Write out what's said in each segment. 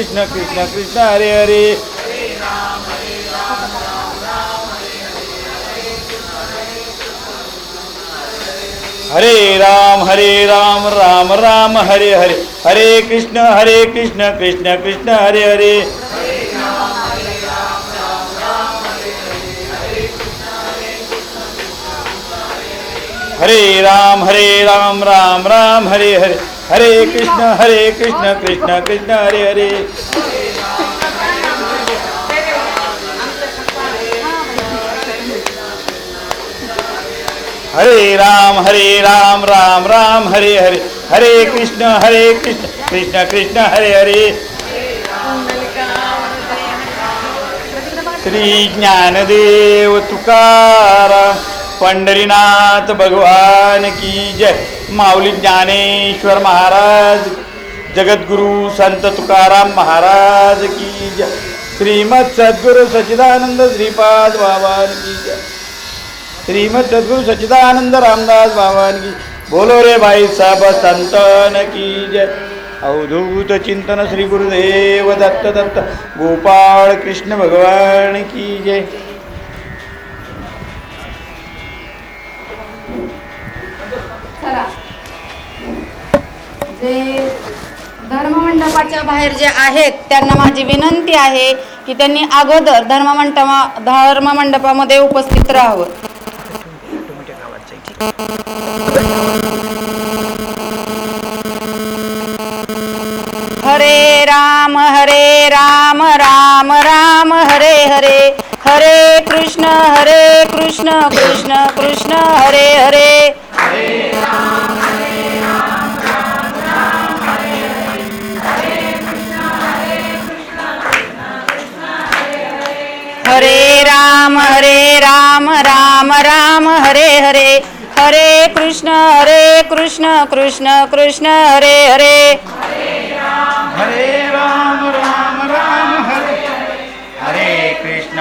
कृष्ण कृष्ण कृष्ण हरे हरे हरे राम राम राम हरे हरे हरे कृष्ण कृष्ण कृष्ण हरे हरे हरे राम राम राम हरे हरे हरे कृष्ण कृष्ण कृष्ण हरे हरे हरे राम राम राम हरे हरे हरे कृष्ण कृष्ण कृष्ण हरे हरे श्री ज्ञानदेव तुकाराम पंढरीनाथ भगवान की जय माऊली ज्ञानेश्वर महाराज जगद्गुरु संत तुकाराम महाराज की जय श्रीमद सद्गुरु सच्चिदानंद श्रीपाद बाबान की जय श्रीमद सद्गुरु सच्चिदानंद रामदास बाबान की बोलो रे भाई साहब संतन की जय अवधूत चिंतन श्री गुरुदेव दत्त दत्त गोपाळ कृष्ण भगवान की जय जे धर्ममंडपाच्या बाहेर जे आहेत त्यांना माझी विनंती आहे की त्यांनी अगोदर धर्ममंडपामध्ये उपस्थित राहावं. हरे राम राम राम हरे हरे हरे कृष्ण कृष्ण कृष्ण हरे हरे हरे राम राम राम हरे हरे हरे कृष्ण कृष्ण कृष्ण हरे हरे हरे राम राम हरे हरे कृष्ण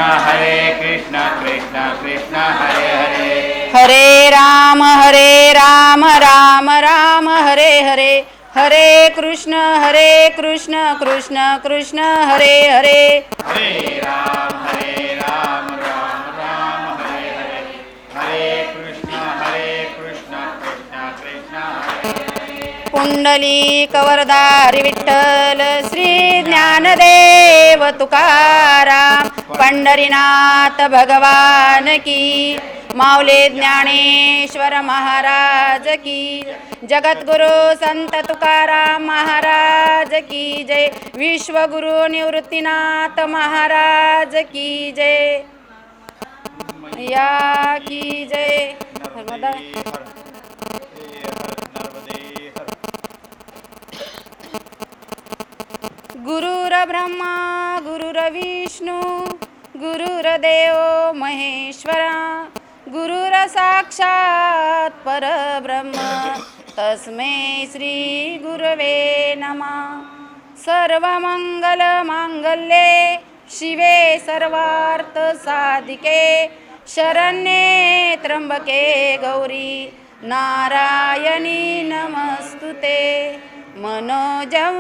कृष्ण कृष्ण हरे हरे हरे राम राम राम हरे हरे हरे कृष्ण कृष्ण कृष्ण हरे हरे हरे राम राम राम हरे हरे हरे कृष्ण कृष्ण कृष्ण हरे पुंडलिक वरदारी विठ्ठल श्री ज्ञानदेव तुकाराम पंढरीनाथ भगवान की माऊली ज्ञानेश्वर महाराज की जगद्गुरु संत तुकाराम महाराज की जय विश्वगुरु निवृत्तीनाथ महाराज की जय या की जय गुरुर्ब्रह्मा गुरुर्विष्णू गुरुर्देव महेश्वरा गुरुर्साक्षात् परब्रह्म तस्मै श्री गुरवे नमः. सर्वमंगलमांगल्ये शिवे सर्वार्थसाधिके शरण्ये त्र्यंबके गौरी नारायणी नमस्तुते. मनोजं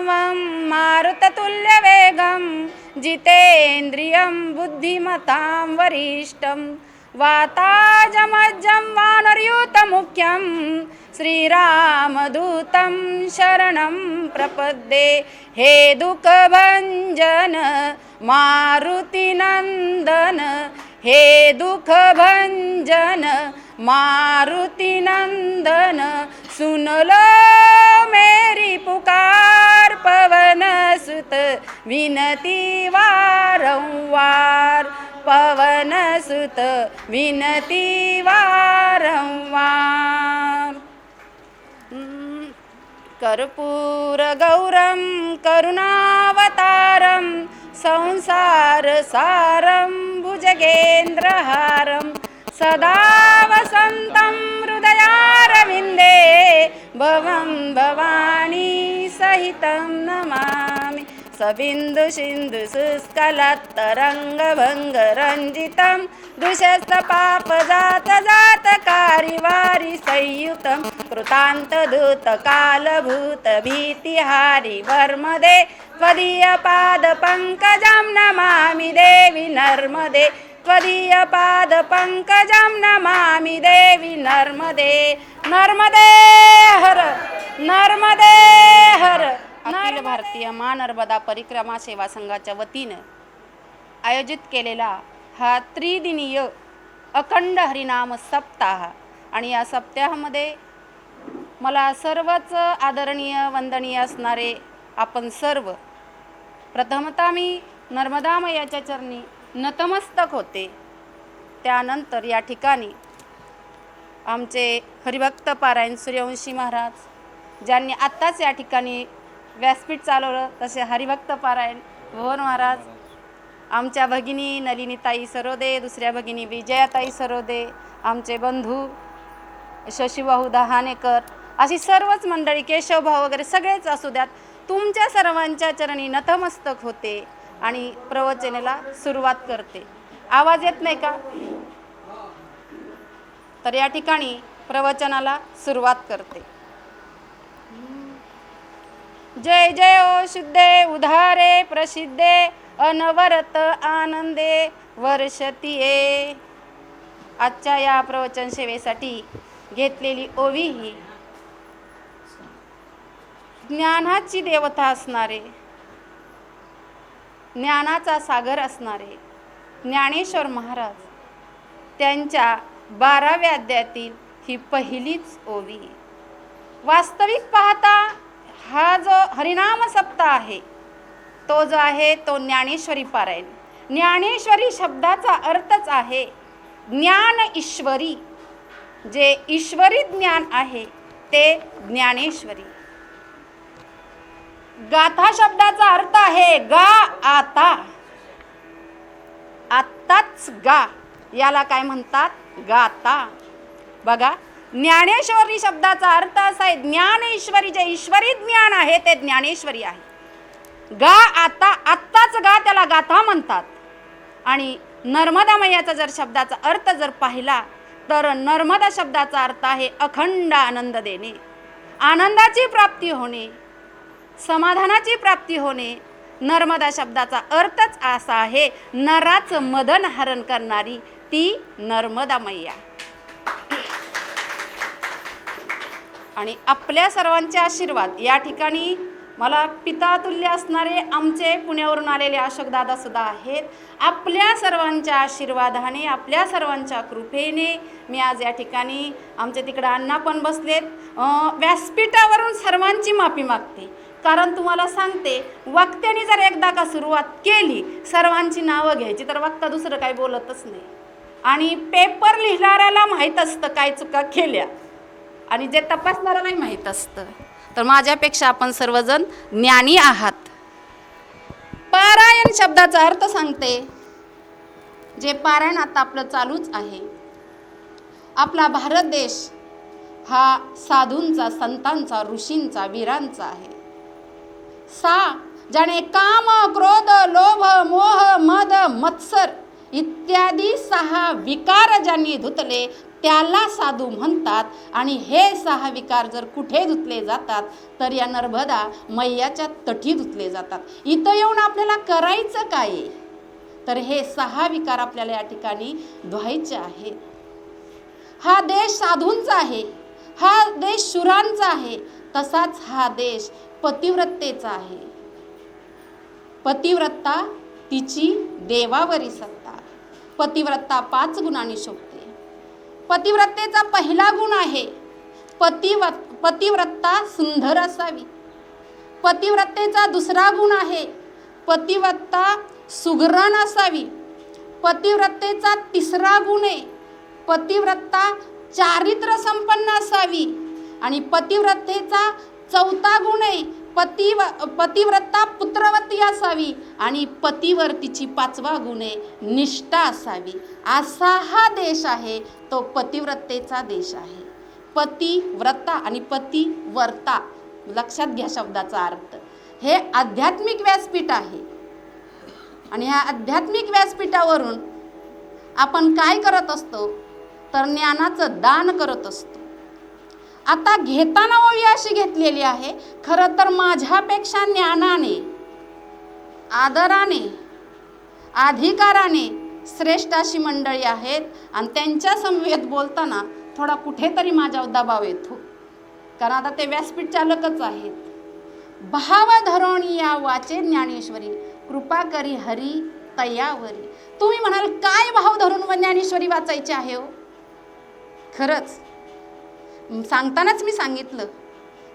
मारुततुल्यवेगं जितेन्द्रियं बुद्धिमतां वरिष्ठं वाताजमज्जं वानरयूतमुख्यं श्रीरामदूतं शरणं प्रपद्ये. हे दुःखभञ्जन मारुतिनन्दन हे दुःखभञ्जन मारुतिनन्दन सुन लो मेरी पुकार पवन सुत विनती वारंवार पवन सुत विनती वारंवार. कर्पूर गौरम करुणावतारम संसार सारं भुजगेन्द्रहारं सदा वसन्तं हृदयारविन्दे भवं भवानी सहितं नमामि सबिन्दु सिन्धु शुष्कलत्तरङ्गभङ्गरञ्जितं दुषस्तपापजातजातकारिवारि संयुतं कृतान्तदूतकालभूतभीतिहारि वर्मदे त्वदीयपादपङ्कजं नमामि देवि नर्मदे त्वदीयपादपङ्कजं नमामि देवि नर्मदे नर्मदे हर नर्मदे हर अखिल भारतीय महानर्मदा परिक्रमा सेवा संघाच्या वतीनं आयोजित केलेला हा त्रिदिनीय अखंड हरिनाम सप्ताह आणि या सप्ताहामध्ये मला सर्वच आदरणीय वंदनीय असणारे आपण सर्व प्रथमतः मी नर्मदा मैयाच्या चरणी नतमस्तक होते. त्यानंतर या ठिकाणी आमचे हरिभक्त पारायण सूर्यवंशी महाराज ज्यांनी आत्ताच या ठिकाणी व्यासपीठ चालवलं, तसे हरिभक्त पारायण भुवन महाराज, आमच्या भगिनी नलिनीताई सरोदे, दुसऱ्या भगिनी विजयाताई सरोदे, आमचे बंधू शशीभाऊ दहानेकर, अशी सर्वच मंडळी, केशवभाऊ वगैरे सगळेच असू द्यात, तुमच्या सर्वांच्या चरणी नतमस्तक होते आणि प्रवचनाला सुरुवात करते. आवाज येत नाही का? तर या ठिकाणी प्रवचनाला सुरुवात करते. जय जय ओ शुद्धे उधारे प्रसिद्धे अनवरत आनंदे वर्षतीये. आजच्या या प्रवचन सेवेसाठी घेतलेली ओवी ही ज्ञानाची देवता असणारे, ज्ञानाचा सागर असणारे ज्ञानेश्वर महाराज त्यांच्या 12व्या अध्यायातील ही पहिलीच ओवी. वास्तविक पाहता हा जो हरिनाम सप्ताह आहे तो जो आहे तो ज्ञानेश्वरी पारायण. ज्ञानेश्वरी शब्दाचा अर्थच आहे ज्ञान ईश्वरी. जे ईश्वरी ज्ञान आहे ते ज्ञानेश्वरी. गाथा शब्दाचा अर्थ आहे गा आता, आत्ताच गा, याला काय म्हणतात? गाता. बघा, ज्ञानेश्वरी शब्दाचा अर्थ असा आहे ज्ञानेश्वरी. जे ईश्वरी ज्ञान आहे ते ज्ञानेश्वरी आहे. गा आता, आत्ताच गा, त्याला गाथा म्हणतात. आणि नर्मदा मैयाचा जर शब्दाचा अर्थ जर पाहिला तर नर्मदा शब्दाचा अर्थ आहे अखंड आनंद देणे, आनंदाची प्राप्ती होणे, समाधानाची प्राप्ती होणे. नर्मदा शब्दाचा अर्थच असा आहे नराचं मदन हरण करणारी ती नर्मदा मैया. आणि आपल्या सर्वांचे आशीर्वाद या ठिकाणी मला पितातुल्य असणारे आमचे पुण्यावरून आलेले अशोकदादा सुद्धा आहेत. आपल्या सर्वांच्या आशीर्वादाने, आपल्या सर्वांच्या कृपेने मी आज या ठिकाणी, आमच्या तिकडं अण्णा पण बसलेत, व्यासपीठावरून सर्वांची माफी मागते. कारण तुम्हाला सांगते, वक्त्याने जर एकदा का सुरुवात केली सर्वांची नावं घ्यायची तर वक्ता दुसरं काही बोलतच नाही. आणि पेपर लिहिणाऱ्याला माहीत असतं काय चुका केल्या आणि जे तपासणाऱ्यालाही माहीत असतं. तर माझ्यापेक्षा आपण सर्वजण ज्ञानी आहात. पारायण शब्दाचा अर्थ सांगते. जे पारायण आता आपलं चालूच आहे. आपला भारत देश हा साधूंचा, संतांचा, ऋषींचा, वीरांचा आहे. ज्याने काम, क्रोध, लोभ, मोह, मद, मत्सर इत्यादी 6 विकार ज्यांनी धुतले त्याला साधू म्हणतात. आणि हे 6 विकार जर कुठे धुतले जातात तर या नर्मदा मैयाच्या तटी धुतले जातात. इथं येऊन आपल्याला करायचं काय तर हे 6 विकार आपल्याला या ठिकाणी धुवायचे आहेत. हा देश साधूंचा आहे, हा देश शूरांचा आहे, तसाच हा देश पतिव्रतेचा आहे. पतिव्रता तिची देवावरी सत्ता. पतिव्रता 5 गुणांनी शोभते. पतिव्रतेचा पहिला गुण आहे पतिव्रता सुंदर असावी. पतिव्रतेचा दुसरा गुण आहे पतिव्रता सुगरण असावी. पतिव्रतेचा तिसरा गुण आहे पतिव्रता चारित्र्य संपन्न असावी. आणि पतिव्रतेचा चौथा गुण आहे पतिव्रता पुत्रवती असावी आणि पतीवर तिची 5वा गुण आहे निष्ठा असावी. असा हा देश आहे, तो पतिव्रतेचा देश आहे. पतिव्रता आणि पतिव्रता, लक्षात घ्या शब्दाचा अर्थ. हे आध्यात्मिक व्यासपीठ आहे आणि ह्या आध्यात्मिक व्यासपीठावरून आपण काय करत असतो तर ज्ञानाचं दान करत असतो. आता घेताना ओवी अशी घेतलेली आहे, खरं तर माझ्यापेक्षा ज्ञानाने, आदराने, अधिकाराने श्रेष्ठ अशी मंडळी आहेत आणि त्यांच्या समवेत बोलताना थोडा कुठेतरी माझ्यावर दबाव येतो, कारण आता ते व्यासपीठ चालकच आहेत. भाव धरोणी या वाचे ज्ञानेश्वरी, कृपा करी हरी तयावरी. तुम्ही म्हणाल काय भाव धरून ज्ञानेश्वरी वाचायची आहे हो? खरंच सांगतानाच मी सांगितलं,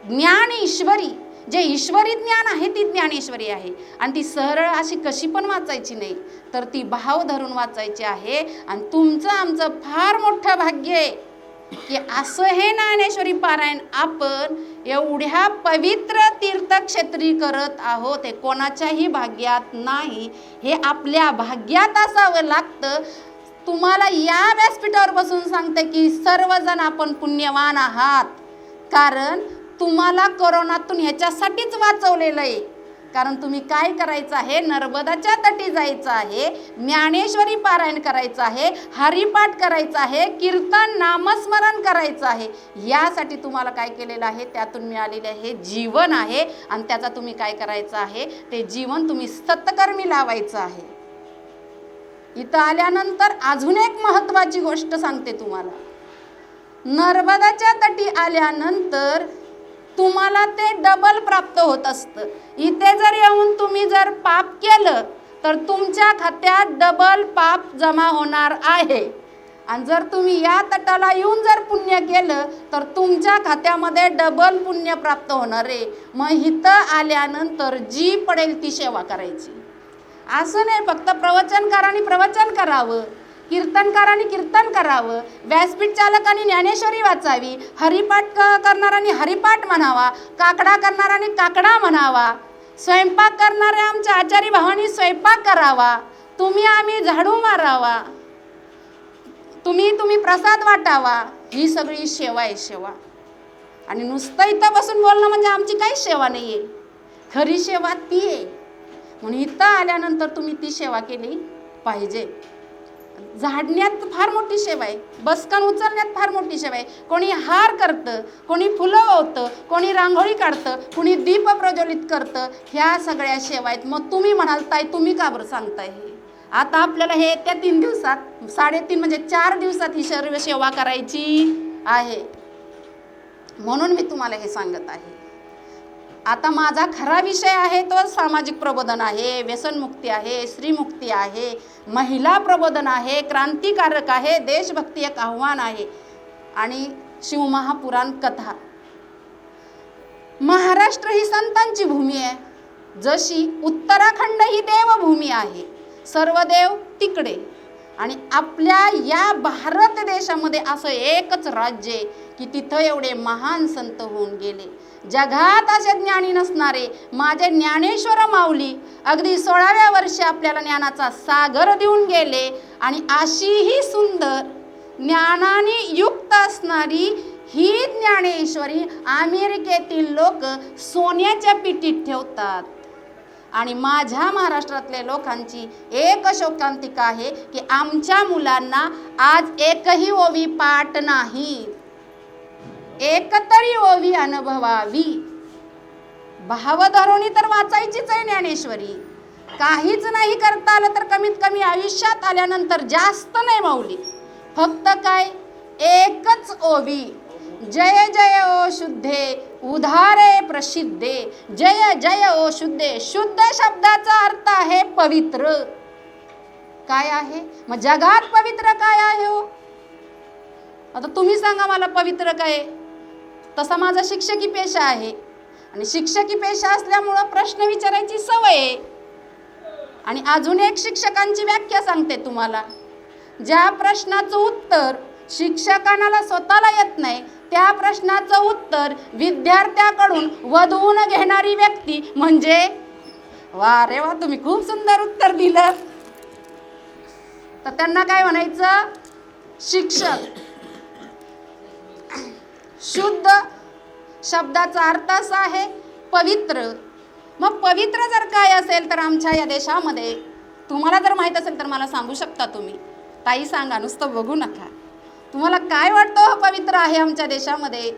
ज्ञान ईश्वरी, जे ईश्वरी ज्ञान आहे ती ज्ञानेश्वरी आहे आणि ती सरळ अशी कशी पण वाचायची नाही, तर ती भाव धरून वाचायची आहे. आणि तुमचं आमचं फार मोठं भाग्य आहे की असं हे ज्ञानेश्वरी पारायण आपण एवढ्या पवित्र तीर्थक्षेत्री करत आहोत. हे कोणाच्याही भाग्यात नाही, हे आपल्या भाग्यात असावं लागतं. तुम्हाला या व्यासपीठावर बसून सांगते की सर्वजण आपण पुण्यवान आहात, कारण तुम्हाला कोरोनातून ह्याच्यासाठीच वाचवलेलं आहे. कारण तुम्ही काय करायचं आहे, नर्मदाच्या तटी जायचं आहे, ज्ञानेश्वरी पारायण करायचं आहे, हरिपाठ करायचं आहे, कीर्तन नामस्मरण करायचं आहे. यासाठी तुम्हाला काय केलेलं आहे, त्यातून मिळालेले हे जीवन आहे आणि त्याचा तुम्ही काय करायचं आहे, ते जीवन तुम्ही सत्कर्मी लावायचं आहे. इथं आल्यानंतर अजून एक महत्त्वाची गोष्ट सांगते तुम्हाला. नर्मदाच्या तटी आल्यानंतर तुम्हाला ते डबल प्राप्त होत असतं. इथे जर येऊन तुम्ही जर पाप केलं तर तुमच्या खात्यात डबल पाप जमा होणार आहे. आणि जर तुम्ही या तटाला येऊन जर पुण्य केलं तर तुमच्या खात्यामध्ये डबल पुण्य प्राप्त होणार आहे. मग इथं आल्यानंतर जी पडेल ती सेवा करायची. असं नाही फक्त प्रवचनकारांनी प्रवचन करावं, कीर्तनकारांनी कीर्तन करावं, व्यासपीठ चालकांनी ज्ञानेश्वरी वाचावी, हरिपाठ करणाऱ्यांनी हरिपाठ म्हणावा, काकडा करणाऱ्यांनी काकडा म्हणावा, स्वयंपाक करणाऱ्या आमच्या आचारी भावांनी स्वयंपाक करावा, तुम्ही आम्ही झाडू मारावा, तुम्ही प्रसाद वाटावा. ही सगळी सेवा आहे, सेवा. आणि नुसतं इथं बसून बोलणं म्हणजे आमची काही सेवा नाही आहे. खरी सेवा ती आहे. म्हणून इथं आल्यानंतर तुम्ही ती सेवा केली पाहिजे. झाडण्यात फार मोठी सेवा आहे, बसकन उचलण्यात फार मोठी सेवा आहे. कोणी हार करतं, कोणी फुलं ओवतं, कोणी रांगोळी काढतं, कोणी दीप प्रज्वलित करतं. ह्या सगळ्या सेवा आहेत. मग तुम्ही म्हणाल ताई तुम्ही का बरं सांगताय हे? आता आपल्याला हे येत्या 3 दिवसात, 3.5 म्हणजे 4 दिवसात ही सर्व सेवा करायची आहे. म्हणून मी तुम्हाला हे सांगत आहे. आता माझा खरा विषय आहे तो सामाजिक प्रबोधन आहे, व्यसनमुक्ती आहे, स्त्रीमुक्ती आहे, महिला प्रबोधन आहे, क्रांतिकारक आहे, देशभक्ती एक आव्हान आहे आणि शिवमहापुराण कथा. महाराष्ट्र ही संतांची भूमी आहे, जशी उत्तराखंड ही देवभूमी आहे. सर्व देव तिकडे. आणि आपल्या या भारत देशामध्ये असं एकच राज्य आहे की तिथं एवढे महान संत होऊन गेले. जगात असे ज्ञानी नसणारे माझे ज्ञानेश्वर माऊली अगदी 16व्या वर्षी आपल्याला ज्ञानाचा सागर देऊन गेले. आणि अशीही सुंदर ज्ञानाने युक्त असणारी ही ज्ञानेश्वरी अमेरिकेतील लोक सोन्याच्या पिटीत ठेवतात. आणि माझ्या महाराष्ट्रातल्या लोकांची एक शोकांतिका आहे की आमच्या मुलांना आज एकही ओवी पाठ नाही, एकतरी ओवी अनुभवावी. भावधरोणी तर वाचायचीच आहे ज्ञानेश्वरी. काहीच नाही करता आलं तर कमीत कमी आयुष्यात आल्यानंतर जास्त नाही माऊली, फक्त काय एकच ओवी. जय जय ओ शुद्धे उधारे प्रसिद्धे, जय जय ओ शुद्धे. शुद्ध शब्दाचा अर्थ आहे पवित्र. काय आहे मग जगात पवित्र काय आहे हो? आता तुम्ही सांगा मला पवित्र काय. तसा माझा शिक्षकी पेशा आहे आणि शिक्षकी पेशा असल्यामुळं प्रश्न विचारायची सवय आहे. आणि अजून एक शिक्षकांची व्याख्या सांगते तुम्हाला. ज्या प्रश्नाचं उत्तर शिक्षकांना स्वतःला येत नाही त्या प्रश्नाचं उत्तर विद्यार्थ्याकडून वधवून घेणारी व्यक्ती म्हणजे, वा रे वा, तुम्ही खूप सुंदर उत्तर दिलं. तर त्यांना काय म्हणायचं? शिक्षक. शुद्ध शब्दाचा अर्थ असा आहे पवित्र. मग पवित्र जर काय असेल तर आमच्या या देशामध्ये, तुम्हाला जर माहीत असेल तर मला सांगू शकता तुम्ही. ताई सांगा, नुसतं बघू नका. तुम्हाला काय वाटतं पवित्र आहे आमच्या देशामध्ये?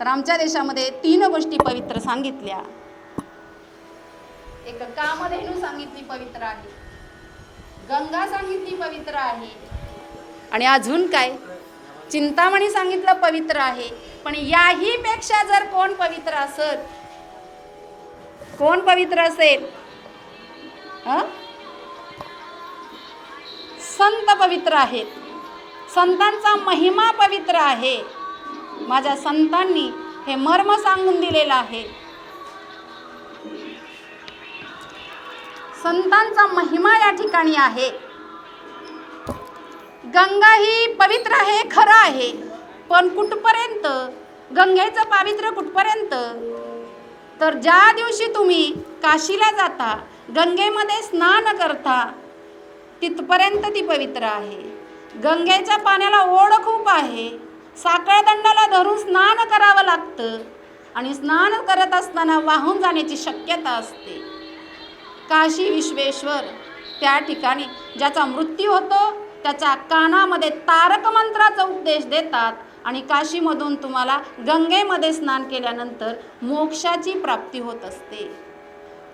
तर आमच्या देशामध्ये 3 गोष्टी पवित्र सांगितल्या. एक कामधेनू सांगितली पवित्र आहे, गंगा सांगितली पवित्र आहे, आणि अजून काय? चिंतामणी सांगितलं पवित्र आहे. पण याही पेक्षा जर कोण पवित्र असेल, कोण पवित्र असेल? संत पवित्र आहेत. संतांचा महिमा पवित्र आहे. माझ्या संतांनी हे मर्म सांगून दिलेलं आहे. संतांचा महिमा या ठिकाणी आहे. गंगा ही पवित्र आहे, खरं आहे, पण कुठपर्यंत? गंगेचं पावित्र्य कुठपर्यंत? तर ज्या दिवशी तुम्ही काशीला जाता, गंगेमध्ये स्नान करता, तिथपर्यंत ती पवित्र आहे. गंगेच्या पाण्याला ओढ खूप आहे. साखळदंडाला धरून स्नान करावं लागतं, आणि स्नान करत असताना वाहून जाण्याची शक्यता असते. काशी विश्वेश्वर, त्या ठिकाणी ज्याचा मृत्यू होतो त्याच्या कानामध्ये तारक मंत्राचा उपदेश देतात, आणि काशीमधून तुम्हाला गंगेमध्ये स्नान केल्यानंतर मोक्षाची प्राप्ती होत असते.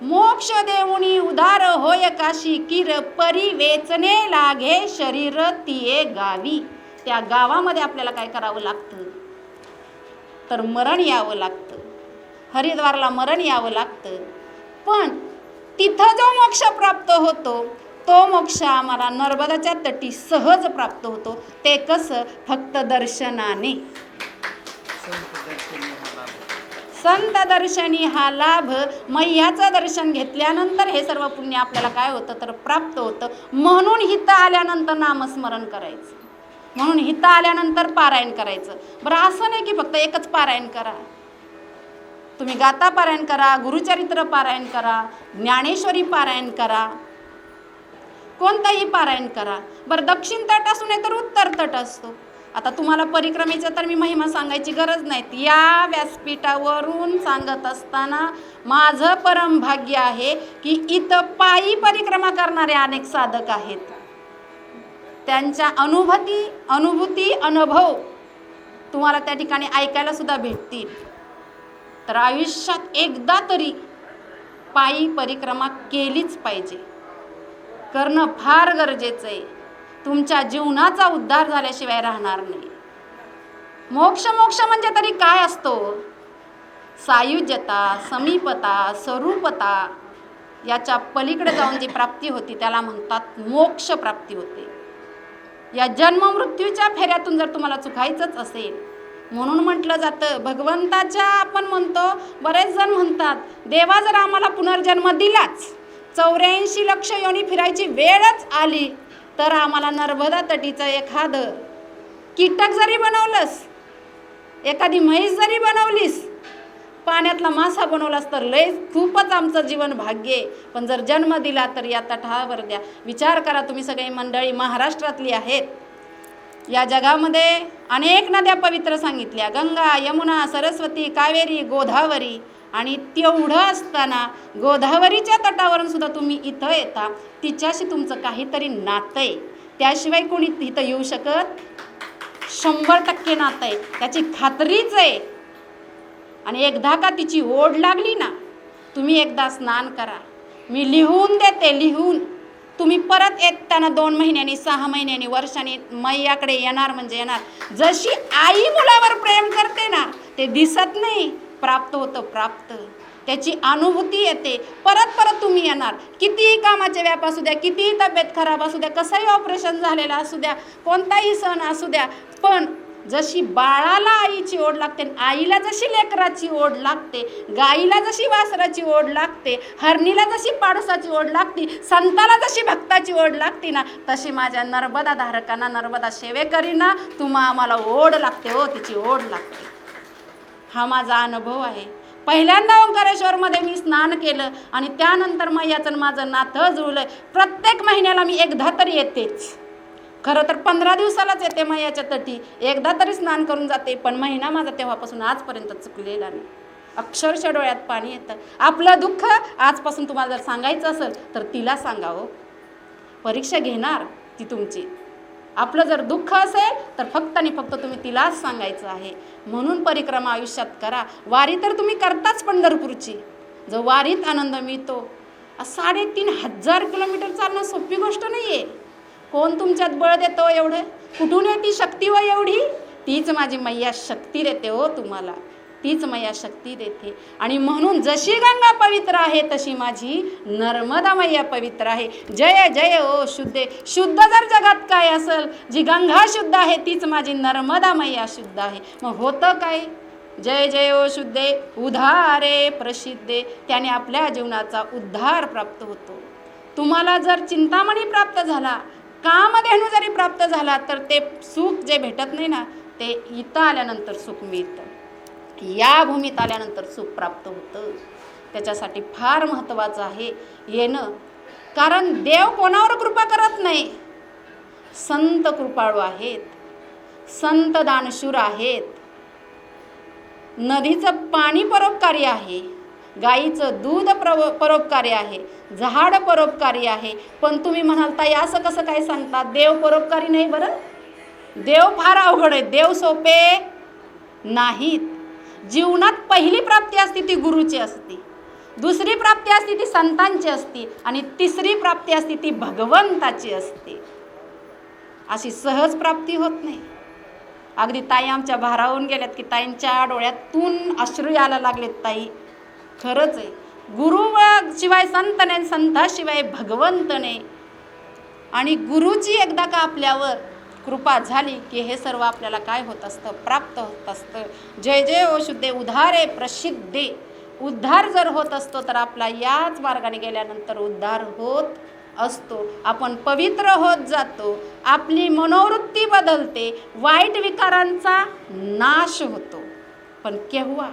मोक्ष देऊनी उदार होय काशी किर, परी वेचने लागे शरीर तिये गावी. त्या गावामध्ये आपल्याला काय करावं लागतं? तर मरण यावं लागतं. हरिद्वारला मरण यावं लागतं. पण तिथं जो मोक्ष प्राप्त होतो तो मोक्ष आम्हाला नर्मदाच्या तटी सहज प्राप्त होतो. ते कसं? फक्त दर्शनाने. संत दर्शनी हा लाभ. मैयाचं दर्शन घेतल्यानंतर हे सर्व पुण्य आपल्याला काय होतं? तर प्राप्त होतं. म्हणून हिथं आल्यानंतर नामस्मरण करायचं, म्हणून हिथं आल्यानंतर पारायण करायचं. बरं, असं नाही की फक्त एकच पारायण करा. तुम्ही गाथा पारायण करा, गुरुचरित्र पारायण करा, ज्ञानेश्वरी पारायण करा, कोणताही पारायण करा. बरं, दक्षिण तट असू नये तर उत्तर तट असतो. आता तुम्हाला परिक्रमेचं तर मी महिमा सांगायची गरज नाही. या व्यासपीठावरून सांगत असताना माझं परम भाग्य आहे की इथं पायी परिक्रमा करणारे अनेक साधक आहेत. त्यांच्या अनुभूती अनुभव तुम्हाला त्या ठिकाणी ऐकायला सुद्धा भेटतील. तर आयुष्यात एकदा तरी पायी परिक्रमा केलीच पाहिजे. करणं फार गरजेचं आहे. तुमच्या जीवनाचा उद्धार झाल्याशिवाय राहणार नाही. मोक्ष म्हणजे तरी काय असतो? सायुज्यता, समीपता, स्वरूपता याच्या पलीकडे जाऊन जी प्राप्ती होती त्याला म्हणतात मोक्ष प्राप्ती होते. या जन्ममृत्यूच्या फेऱ्यातून जर तुम्हाला चुकायचंच असेल, म्हणून म्हटलं जातं भगवंताच्या, आपण म्हणतो, बरेच जण म्हणतात देवा जर आम्हाला पुनर्जन्म दिलाच, 84 लक्ष योनी फिरायची वेळच आली तर आम्हाला नर्मदा तटीचं एखादं कीटक जरी बनवलंस, एखादी म्हैस जरी बनवलीस, पाण्यातला मासा बनवलास तर लय खूपच आमचं जीवन भाग्य आहे. पण जर जन्म दिला तर या तटावर द्या. विचार करा, तुम्ही सगळी मंडळी महाराष्ट्रातली आहेत. या जगामध्ये अनेक नद्या पवित्र सांगितल्या, गंगा, यमुना, सरस्वती, कावेरी, गोदावरी. आणि तेवढं असताना गोदावरीच्या तटावरून सुद्धा तुम्ही इथं येता. तिच्याशी तुमचं काहीतरी नातं आहे, त्याशिवाय कोणी इथं येऊ शकत? 100% नातं आहे, त्याची खात्रीच आहे. आणि एकदा का तिची ओढ लागली ना, तुम्ही एकदा स्नान करा. मी लिहून देते, लिहून. तुम्ही परत येताना 2 महिन्यांनी, 6 महिन्यांनी, वर्षांनी मैयाकडे येणार म्हणजे येणार. जशी आई मुलावर प्रेम करते ना, ते दिसत नाही, प्राप्त होतं, प्राप्त. त्याची अनुभूती येते. परत परत तुम्ही येणार. कितीही कामाचे व्याप असू द्या, कितीही तब्येत खराब असू द्या, कसंही ऑपरेशन झालेलं असू द्या, कोणताही सण असू द्या, पण जशी बाळाला आईची ओढ लागते, आईला जशी लेकराची ओढ लागते, गाईला जशी वासराची ओढ लागते, लागते. हरणीला जशी पाडसाची ओढ लागती, संताला जशी भक्ताची ओढ लागते ना, तशी माझ्या नर्मदा धारकांना, नर्मदा सेवेकरींना आम्हाला ओढ लागते हो, तिची ओढ लागते. हा माझा अनुभव आहे. पहिल्यांदा ओंकारेश्वरमध्ये मी स्नान केलं आणि त्यानंतर मैयाचं माझं नातं जुळलं. प्रत्येक महिन्याला मी एकदा तरी येतेच. खरं तर 15 दिवसालाच येते मैयाच्या तटी, एकदा तरी स्नान करून जाते. पण महिना माझा तेव्हापासून आजपर्यंत चुकलेला नाही. अक्षरशः डोळ्यात पाणी येतं. आपलं दुःख आजपासून तुम्हाला जर सांगायचं असेल तर तिला सांगावं. परीक्षा घेणार ती तुमची. आपलं जर दुःख असेल तर फक्त आणि फक्त तुम्ही तिलाच सांगायचं आहे. म्हणून परिक्रमा आयुष्यात करा. वारी तर तुम्ही करताच पंढरपूरची. जो वारीत आनंद मिळतो, 3,500 किलोमीटर चालणं सोपी गोष्ट नाही आहे. कोण तुमच्यात बळ देतो एवढं? कुठून येते शक्ती व एवढी? तीच माझी मैया शक्ती देते हो तुम्हाला, तीच मैया शक्ती देते. आणि म्हणून जशी गंगा पवित्र आहे तशी माझी नर्मदा मैया पवित्र आहे. जय जय ओ शुद्धे. शुद्ध जर जगात काय असेल, जी गंगा शुद्ध आहे तीच माझी नर्मदा मैया शुद्ध आहे. मग होतं काय? जय जय ओ शुद्धे उद्धारे प्रसिद्धे. त्याने आपल्या जीवनाचा उद्धार प्राप्त होतो. तुम्हाला जर चिंतामणी प्राप्त झाला, कामधेनू जरी प्राप्त झाला, तर ते सुख जे भेटत नाही ना, ते इथं आल्यानंतर सुख मिळतं. या भूमीत आल्यानंतर सुख प्राप्त होतं. त्याच्यासाठी फार महत्त्वाचं आहे येणं. कारण देव कोणावर कृपा करत नाही. संत कृपाळू आहेत, संत दानशूर आहेत. नदीचं पाणी परोपकारी आहे, गाईचं दूध परोपकारी आहे, झाड परोपकारी आहे. पण तुम्ही म्हणाल ताई असं कसं काय सांगतात, देव परोपकारी नाही? बरं, देव फार अवघड आहे. देव सोपे नाहीत. जीवनात पहिली प्राप्ती असते ती गुरुची असते, दुसरी प्राप्ती असते ती संतांची असते आणि तिसरी प्राप्ती असते ती भगवंताची असते. अशी सहज प्राप्ती होत नाही. अगदी ताई आमच्या भारावून गेल्यात की ताईंच्या डोळ्यातून अश्रू यायला लागलेत. ताई खरंच आहे, गुरु शिवाय संत नाही, संताशिवाय भगवंत नाही. आणि गुरुची एकदा का आपल्यावर कृपा झाली की हे सर्व आपल्याला काय होत असतं, प्राप्त होत असतं. जय जय ओ शुद्धे उद्धारे प्रसिद्धे. उद्धार जर होत असतो तर आपला याच मार्गाने गेल्यानंतर उद्धार होत असतो. आपण पवित्र होत जातो, आपली मनोवृत्ती बदलते, वाईट विकारांचा नाश होतो. पण केव्हा?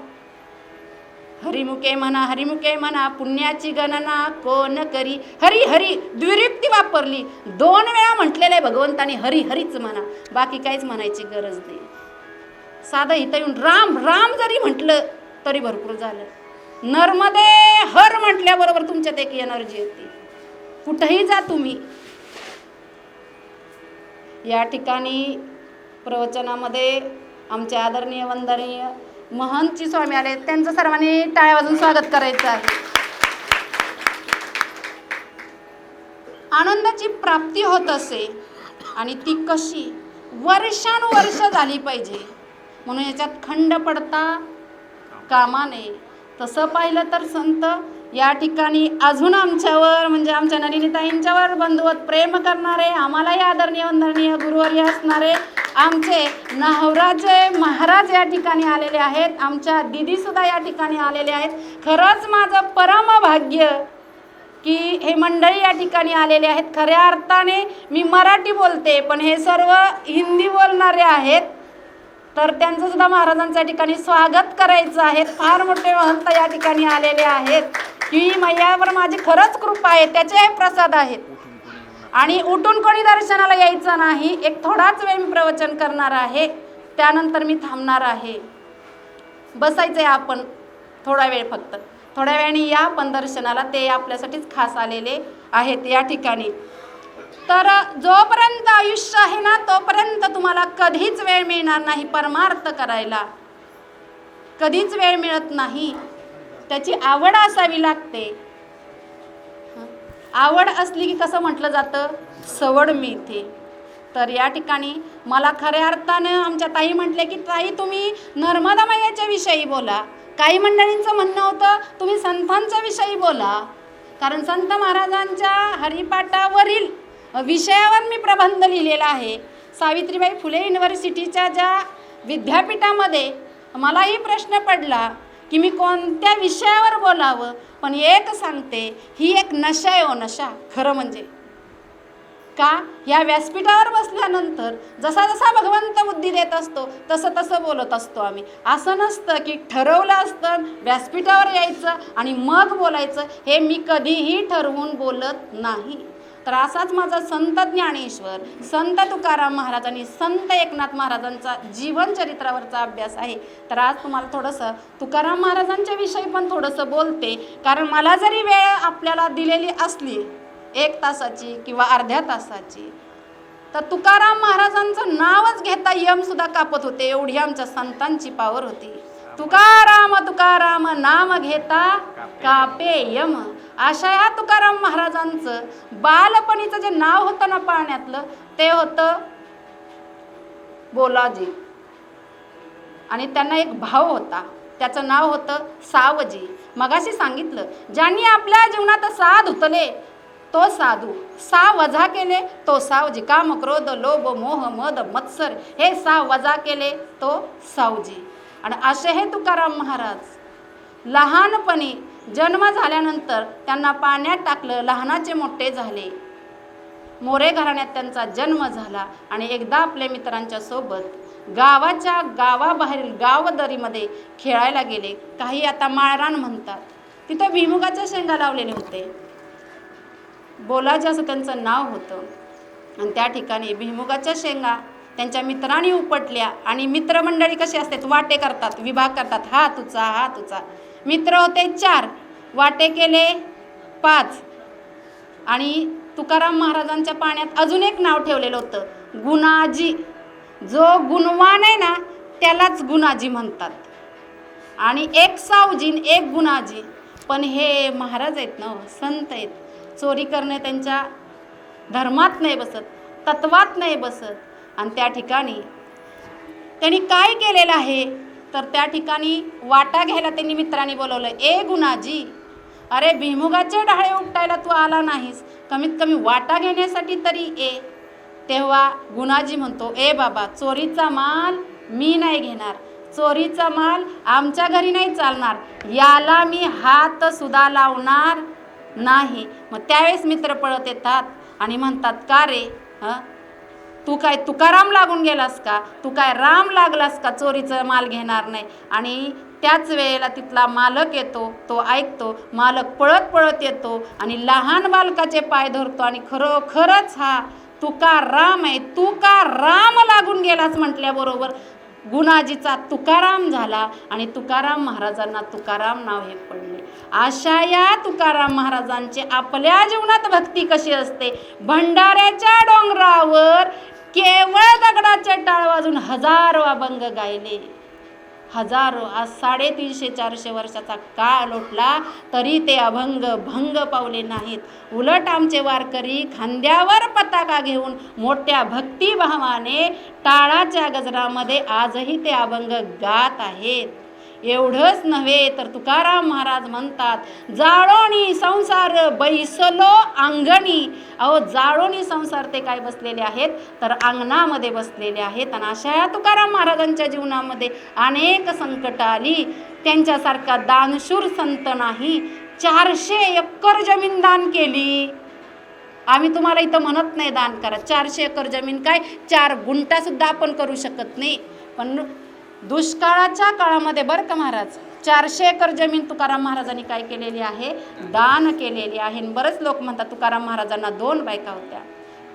हरिमुखे म्हणा, हरिमुखे म्हणा, पुण्याची गणना कोण करी. हरी हरी द्विरुक्ती वापरली, 2 वेळा म्हटलेलं आहे भगवंताने हरी हरीच म्हणा, बाकी काहीच म्हणायची गरज नाही. साधं इथं येऊन राम राम जरी म्हटलं तरी भरपूर झालं. नर्मदे हर म्हटल्याबरोबर तुमच्यात एक एनर्जी येते. कुठेही जा तुम्ही. या ठिकाणी प्रवचनामध्ये आमचे आदरणीय वंदनीय महंतजी स्वामी आले. त्यांचं सर्वांनी टाळ्या वाजून स्वागत करायचं आहे. आनंदाची प्राप्ती होत असे आणि ती कशी? वर्षानुवर्ष झाली पाहिजे. म्हणून याच्यात खंड पडता कामा नये. तसं पाहिलं तर संत या ठिकाणी अजून आमच्यावर म्हणजे आमच्या नलिनीताईंच्यावर बंधुवत प्रेम करणारे, आम्हालाही आदरणीय वंदनीय गुरुवर्य असणारे आमचे नवराजे महाराज या ठिकाणी आलेले आहेत. आमच्या दिदीसुद्धा या ठिकाणी आलेले आहेत. खरंच माझं परम भाग्य की हे मंडळी या ठिकाणी आलेले आहेत. खऱ्या अर्थाने मी मराठी बोलते पण हे सर्व हिंदी बोलणारे आहेत, तर त्यांचं सुद्धा महाराजांच्या ठिकाणी स्वागत करायचं आहे. फार मोठे महंत या ठिकाणी आलेले आहेत की मैयावर माझी खरंच कृपा आहे, त्याचे प्रसाद आहेत. आणि उठून कोणी दर्शनाला यायचं नाही. एक थोडाच वेळ मी प्रवचन करणार आहे, त्यानंतर मी थांबणार आहे. बसायचं आहे आपण थोडा वेळ, फक्त थोड्या वेळाने या पण दर्शनाला, ते आपल्यासाठीच खास आलेले आहेत या ठिकाणी. तर जोपर्यंत आयुष्य आहे ना तोपर्यंत तुम्हाला कधीच वेळ मिळणार नाही परमार्थ करायला. कधीच वेळ मिळत नाही. त्याची आवड असावी लागते. आवड असली की कसं म्हटलं जातं, सवड मिळते. तर या ठिकाणी मला खऱ्या अर्थानं आमच्या ताई म्हटले की ताई तुम्ही नर्मदा मैयाच्या विषयी बोला. काही मंडळींचं म्हणणं होतं तुम्ही संतांच्या विषयी बोला, कारण संत महाराजांच्या हरिपाठावरील विषयावर मी प्रबंध लिहिलेला आहे. सावित्रीबाई फुले युनिव्हर्सिटीच्या ज्या विद्यापीठामध्ये मलाही प्रश्न पडला की मी कोणत्या विषयावर बोलावं. पण एक सांगते, ही एक नशा आहे, नशा खरं म्हणजे. का या व्यासपीठावर बसल्यानंतर जसा जसा भगवंत बुद्धी देत असतो तसं तसं बोलत असतो आम्ही. असं नसतं की ठरवलं असतं व्यासपीठावर यायचं आणि मग बोलायचं, हे मी कधीही ठरवून बोलत नाही. तर असाच माझा संत ज्ञानेश्वर, संत तुकाराम महाराज आणि संत एकनाथ महाराजांचा जीवनचरित्रावरचा अभ्यास आहे. तर आज तुम्हाला थोडंसं तुकाराम महाराजांच्या विषयी पण थोडंसं बोलते. कारण मला जरी वेळ आपल्याला दिलेली असली 1 तासाची किंवा अर्ध्या तासाची, तर तुकाराम महाराजांचं नावच घेता यमसुद्धा कापत होते, एवढी आमच्या संतांची पावर होती. तुकाराम तुकाराम नाम घेता कापे यम. अशा या तुकाराम महाराजांचं बालपणीचं जे नाव होतं ना पाण्यातलं, ते होतं बोलाजी. आणि त्यांना एक भाव होता, त्याचं नाव होतं सावजी. मगाशी सांगितलं, ज्यांनी आपल्या जीवनात साध धुतले तो साधू, 6 वजा केले तो सावजी. काम क्रोध लोभ मोह मद मत्सर हे 6 वजा केले तो सावजी. आणि असे हे तुकाराम महाराज लहानपणी जन्म झाल्यानंतर त्यांना पाण्यात टाकलं, लहानाचे मोठे झाले, मोरे घराण्यात त्यांचा जन्म झाला. आणि एकदा आपल्या मित्रांच्या सोबत गावाबाहेरील गावदरीमध्ये खेळायला गेले. काही आता माळरान म्हणतात, तिथं भुईमुगाच्या शेंगा लावलेले होते. बोलाजी असं त्यांचं नाव होतं. आणि त्या ठिकाणी भुईमुगाच्या शेंगा त्यांच्या मित्रांनी उपटल्या. आणि मित्रमंडळी कशी असतात, वाटे करतात, विभाग करतात, हा तुझा हा तुझा. मित्र होते 4, वाटे केले 5. आणि तुकाराम महाराजांच्या पाण्यात अजून एक नाव ठेवलेलं होतं, गुणाजी. जो गुणवान आहे ना त्यालाच गुणाजी म्हणतात. आणि एक सावजी एक गुणाजी. पण हे महाराज आहेत ना, संत आहेत, चोरी करणे त्यांच्या धर्मात नाही बसत, तत्वात नाही बसत. आणि त्या ठिकाणी त्यांनी काय केलेलं आहे, तर त्या ठिकाणी वाटा घ्यायला त्यांनी मित्रांनी बोलवलं. ए गुणाजी, अरे भुईमुगाचे डाळे उपटायला तू आला नाहीस, कमीत कमी वाटा घेण्यासाठी तरी ये. तेव्हा गुणाजी म्हणतो, ए बाबा, चोरीचा माल मी नाही घेणार, चोरीचा माल आमच्या घरी नाही चालणार, याला मी हात सुद्धा लावणार नाही. मग त्यावेळेस मित्र पळत येतात आणि म्हणतात, का रे, तू काय तुकाराम लागून गेलास का, तू काय राम लागलास का, चोरीचं माल घेणार नाही. आणि त्याच वेळेला तिथला मालक येतो, तो ऐकतो, मालक पळत पळत येतो आणि लहान बालकाचे पाय धरतो. आणि खरोखरच हा तुकाराम आहे. तू का राम लागून गेलास म्हटल्याबरोबर गुणाजीचा तुकाराम झाला. आणि तुकाराम महाराजांना तुकाराम नाव हे पडले. अशा या तुकाराम महाराजांची आपल्या जीवनात भक्ती कशी असते. भंडाऱ्याच्या डोंगरावर केवळ दगडाचे टाळ वाजून हजारो अभंग गायले, हजारो. आज 350-400 वर्षाचा काळ लोटला तरी ते अभंग भंग पावले नाहीत. उलट आमचे वारकरी खांद्यावर पताका घेऊन मोठ्या भक्तिभावाने टाळाच्या गजरामध्ये आजही ते अभंग गात आहेत. एवढंच नव्हे तर तुकाराम महाराज म्हणतात, जाळोनी संसार बैसलो अंगणी. अहो, जाळोनी संसार ते काय बसलेले आहेत, तर अंगणामध्ये बसलेले आहेत. आणि अशा तुकाराम महाराजांच्या जीवनामध्ये अनेक संकट आली. त्यांच्यासारखा दानशूर संत नाही. 400 एकर जमीन दान केली. आम्ही तुम्हाला इथं म्हणत नाही दान करा, 400 एकर जमीन काय 4 गुंठासुद्धा आपण करू शकत नाही. पण दुष्काळाच्या काळामध्ये बरं का महाराज 400 एकर जमीन तुकाराम महाराजांनी काय केलेली आहे, दान केलेली आहे. बरेच लोक म्हणतात तुकाराम महाराजांना 2 बायका होत्या.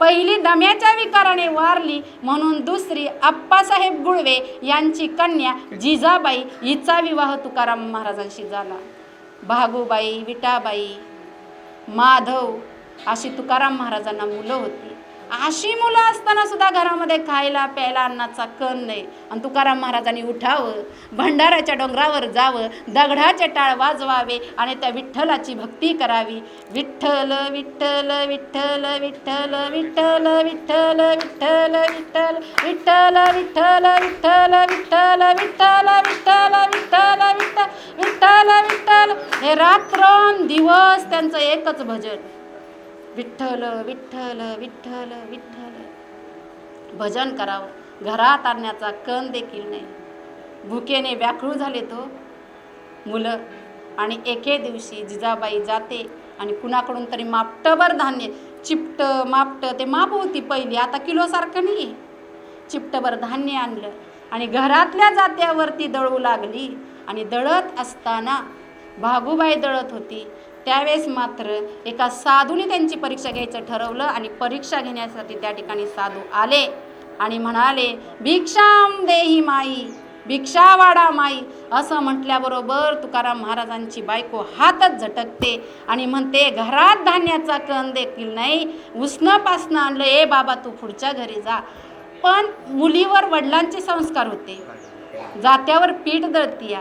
पहिली दम्याच्या विकाराने वारली म्हणून दुसरी आप्पासाहेब गुळवे यांची कन्या जिजाबाई हिचा विवाह तुकाराम महाराजांशी झाला. भागूबाई, विटाबाई, माधव अशी तुकाराम महाराजांना मुलं होती. अशी मुलं असताना सुद्धा घरामध्ये खायला प्यायला अन्नाचा कण नाही. आणि तुकाराम महाराजांनी उठावं, भंडाराच्या डोंगरावर जावं, दगडाचे टाळ वाजवावे आणि त्या विठ्ठलाची भक्ती करावी. विठ्ठल विठ्ठल विठ्ठल विठ्ठल विठ्ठल विठ्ठल विठ्ठल विठ्ठल विठ्ठल विठ्ठल विठ्ठल विठ्ठल विठ्ठल विठ्ठल विठ्ठल विठ्ठल विठ्ठल. हे रात्रंदिवस त्यांचं एकच भजन, विठ्ठल विठ्ठल विठ्ठल विठ्ठल. भजन करावं, घरात आणण्याचा कण देखील नाही. भुकेने व्याकुळ झाले तो. मुलं. आणि एके दिवशी जिजाबाई जाते आणि कुणाकडून तरी मापटभर धान्य, चिपटं मापटं ते माप होती पहिली, आता किलोसारखं नाही आहे, चिपटभर धान्य आणलं आणि घरातल्या जात्यावरती दळू लागली. आणि दळत असताना भागूबाई दळत होती. त्यावेळेस मात्र एका साधूने त्यांची परीक्षा घ्यायचं ठरवलं आणि परीक्षा घेण्यासाठी त्या ठिकाणी साधू आले आणि म्हणाले, भिक्षाम देही माई, भिक्षा वाडा माई. असं म्हटल्याबरोबर तुकाराम महाराजांची बायको हातच झटकते आणि म्हणते, घरात धान्याचा कण देखील नाही, उसनं पासनं आणलं, ए बाबा तू पुढच्या घरी जा. पण मुलीवर वडिलांचे संस्कार होते. जात्यावर पीठ दळतीया,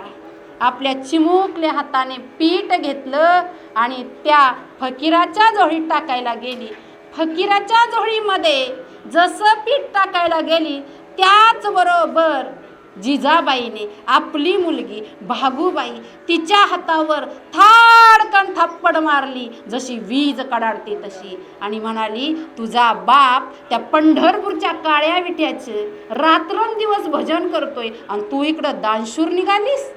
आपल्या चिमुकल्या हाताने पीठ घेतलं आणि त्या फकीराच्या झोळीत टाकायला गेली. फकीराच्या झोळीमध्ये जसं पीठ टाकायला गेली त्याचबरोबर जिजाबाईने आपली मुलगी भागूबाई तिच्या हातावर थाडकन थप्पड मारली, जशी वीज कडाडते तशी, आणि म्हणाली, तुझा बाप त्या पंढरपूरच्या काळ्या विट्याचं रात्रंदिवस भजन करतोय आणि तू इकडं दानशूर निघालीस.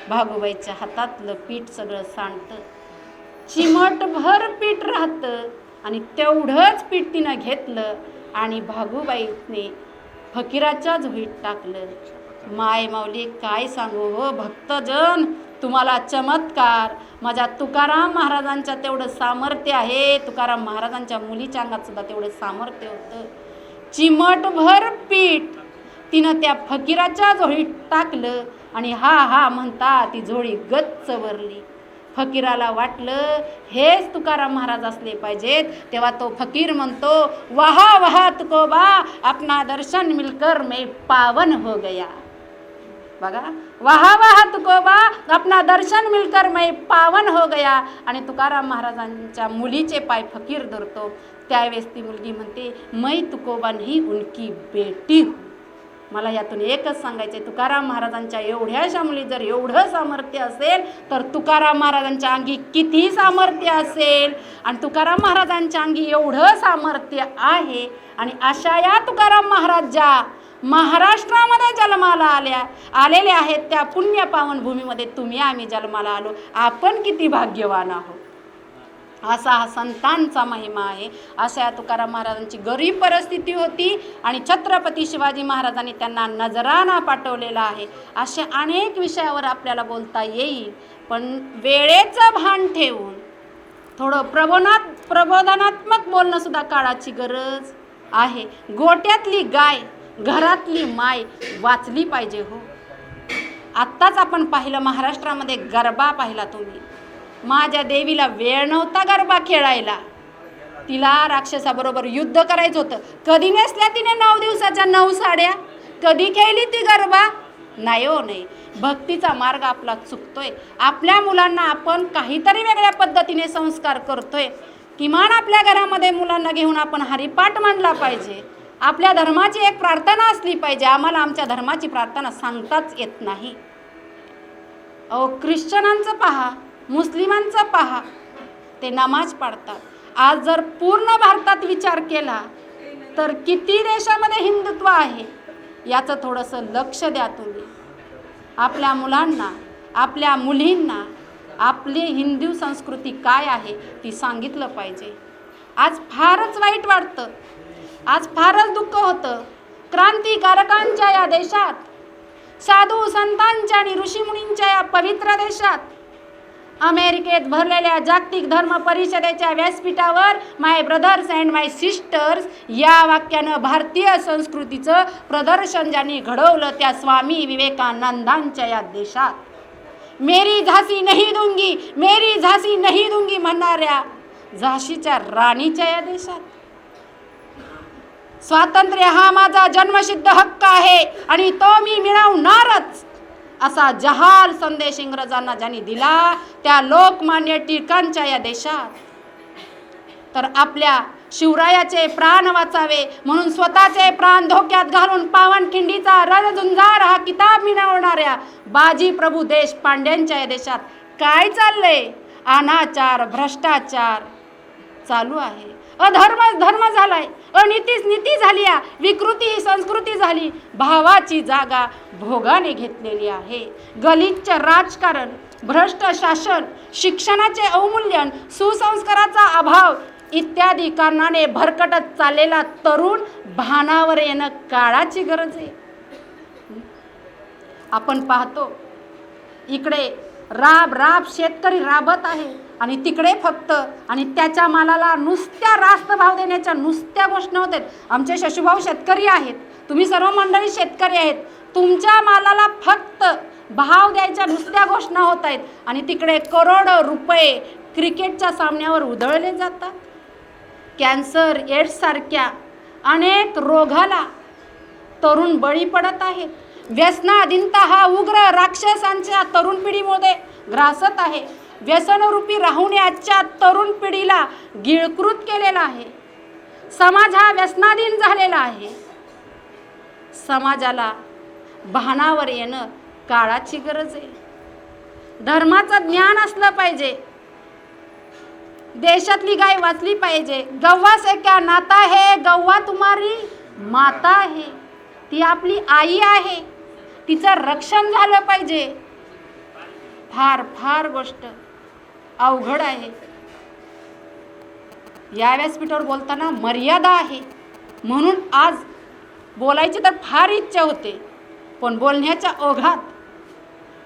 भागूबाईच्या हातातलं पीठ सगळं सांडतं, चिमटभर पीठ राहतं आणि तेवढंच पीठ तिनं घेतलं आणि भागूबाईने फकीराच्या झोळीत टाकलं. माय माऊली काय सांगू हो भक्तजन, तुम्हाला चमत्कार. माझ्या तुकाराम महाराजांच्या तेवढं सामर्थ्य आहे, तुकाराम महाराजांच्या मुलीच्या अंगात सुद्धा तेवढं सामर्थ्य होतं. चिमटभर पीठ तिनं त्या फकीराच्या झोळीत टाकलं आणि हा हा म्हणता ती झोळी गच्च भरली. फकीराला वाटलं हेच तुकाराम महाराज असले पाहिजेत. तेव्हा तो फकीर म्हणतो, वहा वहा तुकोबा, अपना दर्शन मिलकर मैं पावन हो गया. बघा, वहा वहा तुकोबा, अपना दर्शन मिलकर मैं पावन हो गया. आणि तुकाराम महाराजांच्या मुलीचे पाय फकीर धरतो. त्यावेळेस ती मुलगी म्हणते, मैं तुकोबा नहीं उनकी बेटी हूँ. मला यातून एकच सांगायचं आहे, तुकाराम महाराजांच्या एवढ्याशा मुली जर एवढं सामर्थ्य असेल तर तुकाराम महाराजांच्या अंगी किती सामर्थ्य असेल. आणि तुकाराम महाराजांच्या अंगी एवढं सामर्थ्य आहे. आणि अशा या तुकाराम महाराज ज्या महाराष्ट्रामध्ये जन्माला आलेले आहेत, त्या पुण्य पावन भूमीमध्ये तुम्ही आम्ही जन्माला आलो, आपण किती भाग्यवान आहोत. असा हा संतांचा महिमा आहे. अशा या तुकाराम महाराजांची गरीब परिस्थिती होती आणि छत्रपती शिवाजी महाराजांनी त्यांना नजराणा पाठवलेला आहे. अशा अनेक विषयावर आपल्याला बोलता येईल, पण वेळेचं भान ठेवून थोडं प्रबोधनात्मक बोलणं सुद्धा काळाची गरज आहे. गोट्यातली गाय घरातली माय वाचली पाहिजे हो. आत्ताच आपण पाहिलं महाराष्ट्रामध्ये गरबा पाहिला तुम्ही. माझ्या देवीला वेळ नव्हता गरबा खेळायला, तिला राक्षसाबरोबर युद्ध करायचं होतं. कधी नेसल्या तिने 9 दिवसाच्या 9 साड्या, कधी खेळली ती गरबा? नाही हो नाही. भक्तीचा मार्ग आपला चुकतोय. आपल्या मुलांना आपण काहीतरी वेगळ्या पद्धतीने संस्कार करतोय. किमान आपल्या घरामध्ये मुलांना घेऊन आपण हरिपाठ मांडला पाहिजे. आपल्या धर्माची एक प्रार्थना असली पाहिजे. आम्हाला आमच्या धर्माची प्रार्थना सांगताच येत नाही. अहो, ख्रिश्चनांचं पहा, मुस्लिमांचं पहा, ते नमाज पाळतात. आज जर पूर्ण भारतात विचार केला तर किती देशामध्ये हिंदुत्व आहे याचं थोडंसं लक्ष द्या तुम्ही. आपल्या मुलांना, आपल्या मुलींना आपली हिंदू संस्कृती काय आहे ती सांगितलं पाहिजे. आज फारच वाईट वाटतं, आज फारच दुःख होतं. क्रांतिकारकांच्या या देशात, साधू संतांच्या आणि ऋषीमुनींच्या या पवित्र देशात, अमेरिकेत भरलेल्या जागतिक धर्म परिषदेच्या व्यासपीठावर माय ब्रदर्स अँड माय सिस्टर्स या वाक्यानं भारतीय संस्कृतीचं प्रदर्शन ज्यांनी घडवलं त्या स्वामी विवेकानंदांच्या या देशात, मेरी झांसी नहीं दूंगी, मेरी झांसी नहीं दूंगी म्हणणाऱ्या झाशीच्या राणीच्या या देशात, स्वातंत्र्य हा माझा जन्मसिद्ध हक्क आहे आणि तो मी मिळवणारच असा जहाल संदेश इंग्रजांना ज्यांनी दिला त्या लोकमान्य टिळकांच्या या देशात, तर आपल्या शिवरायाचे प्राण वाचावे म्हणून स्वतःचे प्राण धोक्यात घालून पावनखिंडीचा रणझुंजार हा किताब मिळवणाऱ्या बाजी प्रभू देशपांड्यांच्या या देशात काय चाललंय? अनाचार, भ्रष्टाचार, चालू आहे. धर्म झालाय, अनीतीच नीती झाली आहे, विकृती ही संस्कृती झाली, भावाची जागा भोगाने घेतलेली आहे. गलिच्छ राजकारण, भ्रष्ट शासन, शिक्षणाचे अवमूल्यन, सुसंस्काराचा अभाव इत्यादी कारणाने भरकटत चाललेला तरुण भानावर येणं काळाची गरज आहे. आपण पाहतो इकडे राब शेतकरी राबत आहे आणि तिकडे फक्त आणि त्याच्या मालाला नुसत्या रास्त भाव देण्याच्या नुसत्या घोषणा होत आहेत. आमचे शशुभाऊ शेतकरी आहेत, तुम्ही सर्व मंडळी शेतकरी आहेत, तुमच्या मालाला फक्त भाव द्यायच्या नुसत्या घोषणा होत आहेत आणि तिकडे करोडो रुपये क्रिकेटच्या सामन्यावर उधळले जातात. कॅन्सर, एड्स सारख्या अनेक रोगाला तरुण बळी पडत आहेत. व्यसनाधीनता हा उग्र राक्षसांच्या तरुण पिढीमध्ये ग्रासत आहे. व्यसनरूपी राहून आजच्या तरुण पिढीला गिळकृत केलेला आहे. समाज हा व्यसनाधीन झालेला आहे. समाजाला भानावर येणं काळाची गरज आहे. धर्माचं ज्ञान असलं पाहिजे. देशातली गाय वाचली पाहिजे. गव्वा से क्या नाता है, गव्वा तुम्हारी माता आहे, ती आपली आई आहे, तिचं रक्षण झालं पाहिजे. फार गोष्ट अवघड आहे. या व्यासपीठावर बोलताना मर्यादा आहे, म्हणून आज बोलायची तर फार इच्छा होते, पण बोलण्याच्या ओघात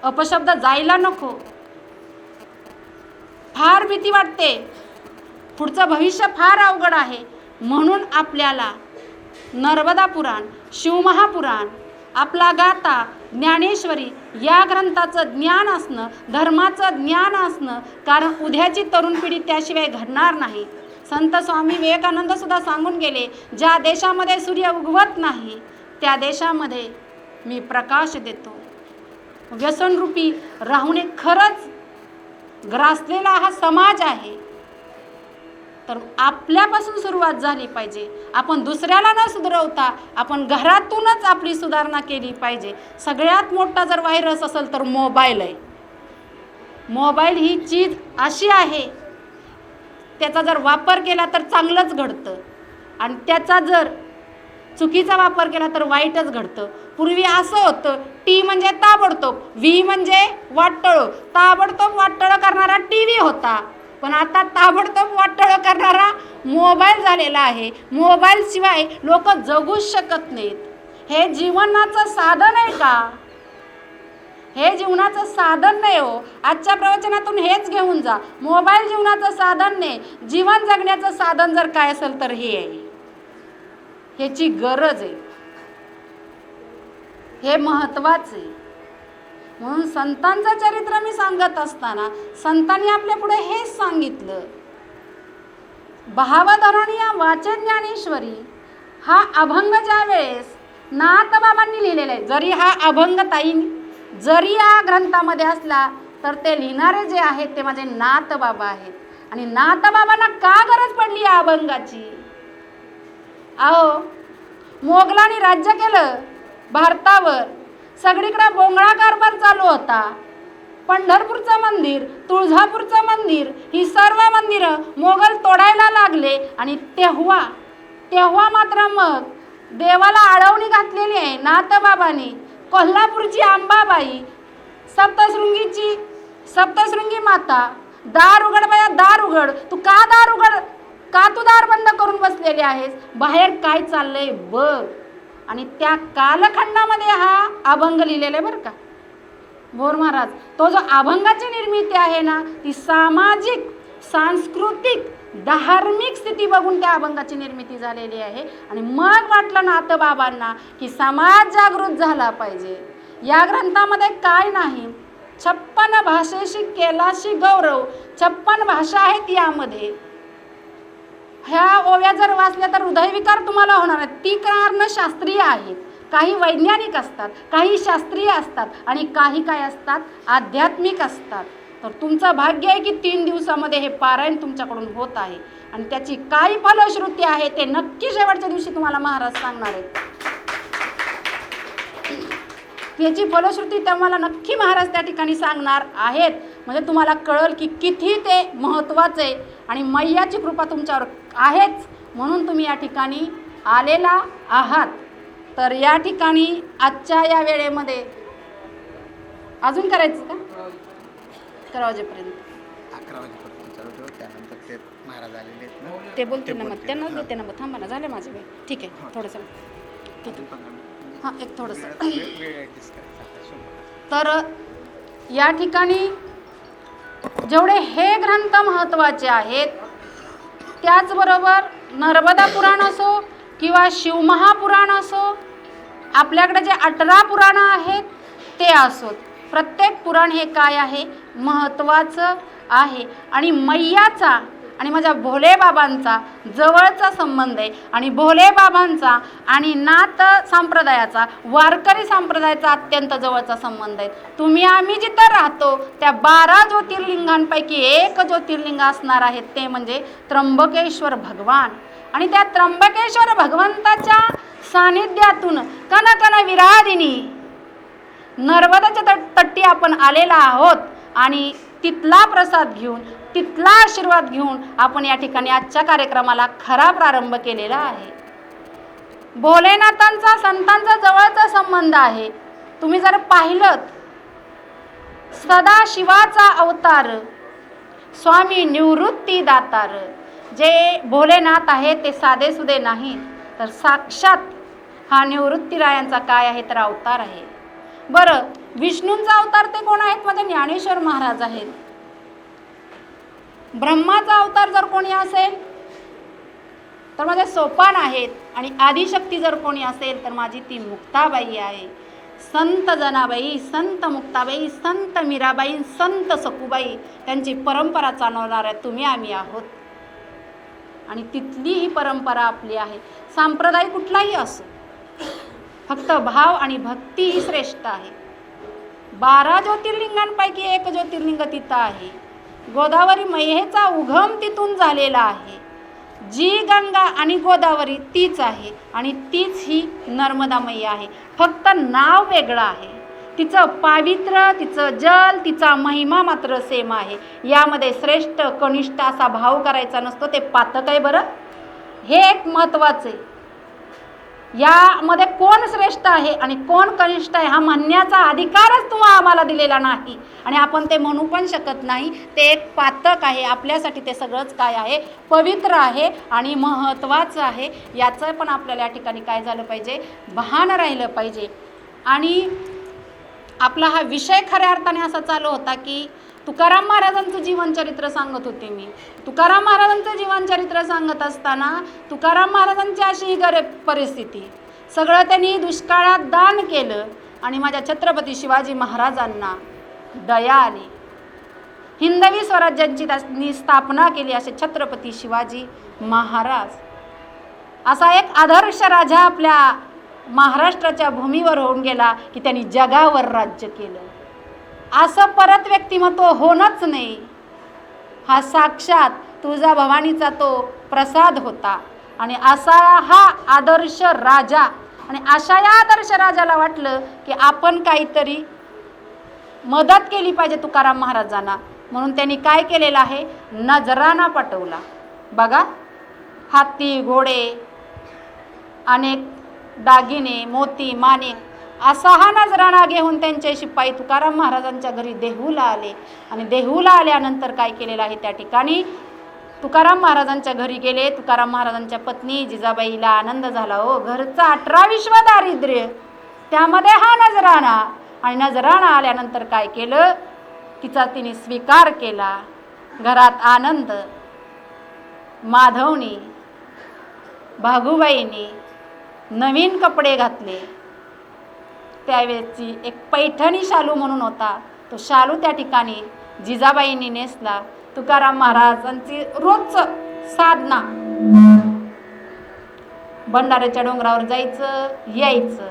अपशब्द जायला नको. फार भीती वाटते, पुढचं भविष्य फार अवघड आहे. म्हणून आपल्याला नर्मदा पुराण, शिवमहापुराण, आपला गाथा, ज्ञानेश्वरी या ग्रंथाचं ज्ञान असणं, धर्माचं ज्ञान असणं, कारण उद्याची तरुण पिढी त्याशिवाय घडणार नाही. संत स्वामी विवेकानंद सुद्धा सांगून गेले, ज्या देशामध्ये सूर्य उगवत नाही त्या देशामध्ये मी प्रकाश देतो. व्यसनरूपी राहुणे खरंच ग्रासलेला हा समाज आहे. तर आपल्यापासून सुरुवात झाली पाहिजे. आपण दुसऱ्याला न सुधरवता आपण घरातूनच आपली सुधारणा केली पाहिजे. सगळ्यात मोठा जर व्हायरस असेल तर मोबाईल आहे. मोबाईल ही चीज अशी आहे, त्याचा जर वापर केला तर चांगलंच घडतं आणि त्याचा जर चुकीचा वापर केला तर वाईटच घडतं. पूर्वी असं होतं, टी म्हणजे ताबडतोब, व्ही म्हणजे वाटळं, ताबडतोब वाटळं करणारा टी व्ही होता. पण आता ताबडतोब वाटळं करणारा मोबाईल झालेला आहे. मोबाईल शिवाय लोक जगूच शकत नाहीत. हे जीवनाचं साधन आहे का? हे जीवनाचं साधन नाही हो. आजच्या प्रवचनातून हेच घेऊन जा. मोबाईल जीवनाचं साधन नाही. जीवन जगण्याचं साधन जर काय असेल तर हे आहे. ह्याची गरज आहे, हे महत्वाचं आहे. म्हणून संतांचं चरित्र मी सांगत असताना संतांनी आपल्या पुढे हेच सांगितलं. भावधरणी या वाचे ज्ञानेश्वरी हा अभंग ज्या वेळेस नाथबाबांनी लिहिलेला आहे, जरी हा अभंग जरी या ग्रंथामध्ये असला तर ते लिहिणारे जे आहेत ते माझे नाथबाबा आहेत. आणि नाथबाबांना का गरज पडली या अभंगाची? अहो, मोगलांनी राज्य केलं भारतावर, सगळीकडे बोंगळा कारभार चालू होता. पंढरपूरचं मंदिर, तुळजापूरचं मंदिर, ही सर्व मंदिरं मोगल तोडायला लागले. आणि तेव्हा मात्र मग देवाला आळवणी घातलेली आहे नाथबाबांनी. कोल्हापूरची अंबाबाई, सप्तशृंगी माता, दार उघड बाया दार उघड, तू का दार उघड, का तू दार बंद करून बसलेली आहेस, बाहेर काय चाललंय बघ. आणि त्या कालखंडामध्ये हा अभंग लिहिलेला आहे बरं का भोर महाराज. तो जो अभंगाची निर्मिती आहे ना, ती सामाजिक, सांस्कृतिक, धार्मिक स्थिती बघून त्या अभंगाची निर्मिती झालेली आहे. आणि मग वाटलं नाथबाबांना की समाज जागृत झाला पाहिजे. या ग्रंथामध्ये काय नाही, 56 भाषेशी केलाशी गौरव, 56 भाषा आहेत यामध्ये. ह्या ओव्या जर वाचल्या तर हृदयविकार तुम्हाला होणार आहेत. ती कारणं शास्त्रीय आहेत, काही वैज्ञानिक असतात, काही शास्त्रीय असतात आणि काही काय असतात आध्यात्मिक असतात. तर तुमचं भाग्य आहे की 3 दिवसामध्ये हे पारायण तुमच्याकडून होत आहे. आणि त्याची काय फलश्रुती आहे ते नक्की शेवटच्या दिवशी तुम्हाला महाराज सांगणार आहेत. याची फलश्रुती तुम्हाला नक्की महाराज त्या ठिकाणी सांगणार आहेत. म्हणजे तुम्हाला कळल की किती ते महत्त्वाचं आहे आणि मैयाची कृपा तुमच्यावर आहेच म्हणून तुम्ही या ठिकाणी आलेला आहात. तर या ठिकाणी आजच्या या वेळेमध्ये अजून करायचं का 11 वाजेपर्यंत 11 वाजेपर्यंत चालू त्यानंतर ते महाराज आलेले आहेत ना ते बोलते ना मग त्यांनाच देते ना मग थांबा ना झालं माझे वेळ ठीक आहे थोडंसं ठीक आहे हां एक थोडंसं वेळ ॲडजस्ट करायचा. तर या ठिकाणी जेवढे हे ग्रंथ महत्त्वाचे आहेत त्याचबरोबर नर्मदा पुराण असो किंवा शिवमहापुराण असो आपल्याकडे जे 18 पुराणं आहेत ते असोत प्रत्येक पुराण हे काय आहे महत्त्वाचं आहे आणि मैयाचा आणि माझ्या भोलेबाबांचा जवळचा संबंध आहे आणि भोलेबाबांचा आणि नाथ संप्रदायाचा वारकरी संप्रदायाचा अत्यंत जवळचा संबंध आहे. तुम्ही आम्ही जिथं राहतो त्या 12 ज्योतिर्लिंगांपैकी एक ज्योतिर्लिंग असणार आहेत ते म्हणजे त्र्यंबकेश्वर भगवान आणि त्या त्र्यंबकेश्वर भगवंताच्या सानिध्यातून कनकन विरादिनी नर्मदाच्या तट्टी आपण आलेला आहोत आणि तिथला प्रसाद घेऊन तिथला आशीर्वाद घेऊन आपण या ठिकाणी आजच्या कार्यक्रमाला खरा प्रारंभ केलेला आहे. भोलेनाथांचा संतांचा जवळचा संबंध आहे. तुम्ही जर पाहिलं सदाशिवाचा अवतार स्वामी निवृत्ती दातार जे भोलेनाथ आहे ते साधेसुधे नाही तर साक्षात हा निवृत्तीरायांचा काय आहे तर अवतार आहे. बरं विष्णूंचा अवतार ते कोण आहेत म्हणजे ज्ञानेश्वर महाराज आहेत. ब्रह्माचा अवतार जर कोणी असेल तर माझे सोपान आहेत आणि आदिशक्ती जर कोणी असेल तर माझी ती मुक्ताबाई आहे. संत जनाबाई संत मुक्ताबाई संत मीराबाई संत सखूबाई त्यांची परंपरा चालवणाऱ्या तुम्ही आम्ही आहोत आणि तिथली ही परंपरा आपली आहे. संप्रदाय कुठलाही असो फक्त भाव आणि भक्ती ही श्रेष्ठ आहे. 12 ज्योतिर्लिंगांपैकी एक ज्योतिर्लिंग तिथं आहे. गोदावरी मैहेचा उगम तिथून झालेला आहे. जी गंगा आणि गोदावरी तीच आहे आणि तीच ही नर्मदा मैया आहे. फक्त नाव वेगळं आहे. तिचं पावित्र्य तिचं जल तिचा महिमा मात्र सेम आहे. यामध्ये श्रेष्ठ कनिष्ठ असा भाव करायचा नसतो. ते पातक आहे बरं हे एक महत्त्वाचं आहे. यामध्ये कोण श्रेष्ठ आहे आणि कोण कनिष्ठ आहे हा म्हणण्याचा अधिकारच तुम्हाला आम्हाला दिलेला नाही आणि आपण ते म्हणू पण शकत नाही. ते एक पातक आहे. आपल्यासाठी ते सगळंच काय आहे पवित्र आहे आणि महत्त्वाचं आहे. याचं पण आपल्याला या ठिकाणी काय झालं पाहिजे भान राहिलं पाहिजे. आणि आपला हा विषय खऱ्या अर्थाने असा चालू होता की तुकाराम महाराजांचं जीवनचरित्र सांगत होते मी. तुकाराम महाराजांचं जीवनचरित्र सांगत असताना तुकाराम महाराजांची अशी ही गरीब परिस्थिती सगळं त्यांनी दुष्काळात दान केलं आणि माझ्या छत्रपती शिवाजी महाराजांना दया आली. हिंदवी स्वराज्यांची त्यांनी स्थापना केली असे छत्रपती शिवाजी महाराज असा एक आदर्श राजा आपल्या महाराष्ट्राच्या भूमीवर होऊन गेला की त्यांनी जगावर राज्य केलं. असं परत व्यक्तिमत्व होणंच नाही. हा साक्षात तुळजाभवानीचा तो प्रसाद होता आणि असा हा आदर्श राजा आणि अशा या आदर्श राजाला वाटलं की आपण काहीतरी मदत केली पाहिजे तुकाराम महाराजांना म्हणून त्यांनी काय केलेलं आहे नजराना पाठवला. बघा हाती घोडे अनेक दागिने मोती माणिक असा हा नजराणा घेऊन त्यांचे शिपाई तुकाराम महाराजांच्या घरी देहूला आले आणि देहूला आल्यानंतर काय केलेलं आहे त्या ठिकाणी तुकाराम महाराजांच्या घरी गेले. तुकाराम महाराजांच्या पत्नी जिजाबाईला आनंद झाला. हो घरचा 18 विश्व दारिद्र्य त्यामध्ये हा नजराणा आणि नजराणा आल्यानंतर काय केलं तिचा तिने स्वीकार केला. घरात आनंद माधवनी भागूबाईंनी नवीन कपडे घातले. त्यावेळेची एक पैठणी शालू म्हणून होता तो शालू त्या ठिकाणी जिजाबाईंनी नेसला. तुकाराम महाराजांची रोजचं साधना भंडाऱ्याच्या डोंगरावर जायचं यायचं.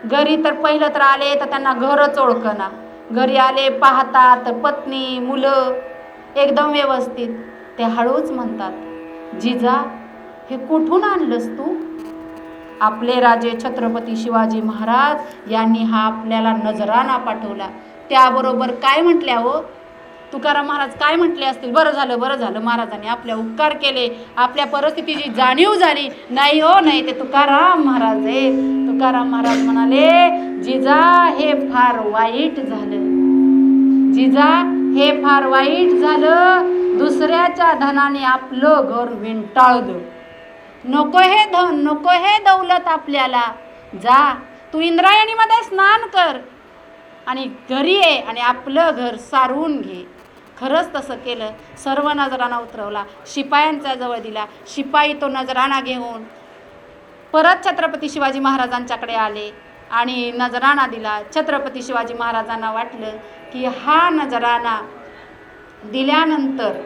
घरी तर पहिलं तर आले तर त्यांना घरच ओळखना. घरी आले पाहता तर पत्नी मुलं एकदम व्यवस्थित. ते हळूच म्हणतात जिजा हे कुठून आणलंस तू. आपले राजे छत्रपती शिवाजी महाराज यांनी हा आपल्याला नजराणा पाठवला. त्याबरोबर काय म्हटल्या हो तुकाराम महाराज काय म्हटले असतील, बरं झालं महाराजांनी आपल्या उपकार केले, आपल्या परिस्थितीची जाणीव झाली. नाही हो नाही, ते तुकाराम महाराज आहे. तुकाराम महाराज म्हणाले, जिजा हे फार वाईट झालं, जिजा हे फार वाईट झालं, दुसऱ्याच्या धनाने आपलं घर विंटाळलं. नको हे धन, नको हे दौलत आपल्याला. जा तू इंद्रायणीमध्ये स्नान कर आणि घरी ये आणि आपलं घर सारवून घे. खरंच तसं केलं. सर्व नजराणा उतरवला, शिपायांच्या जवळ दिला. शिपाई तो नजराणा घेऊन परत छत्रपती शिवाजी महाराजांच्याकडे आले आणि नजराणा दिला. छत्रपती शिवाजी महाराजांना वाटलं की हा नजराणा दिल्यानंतर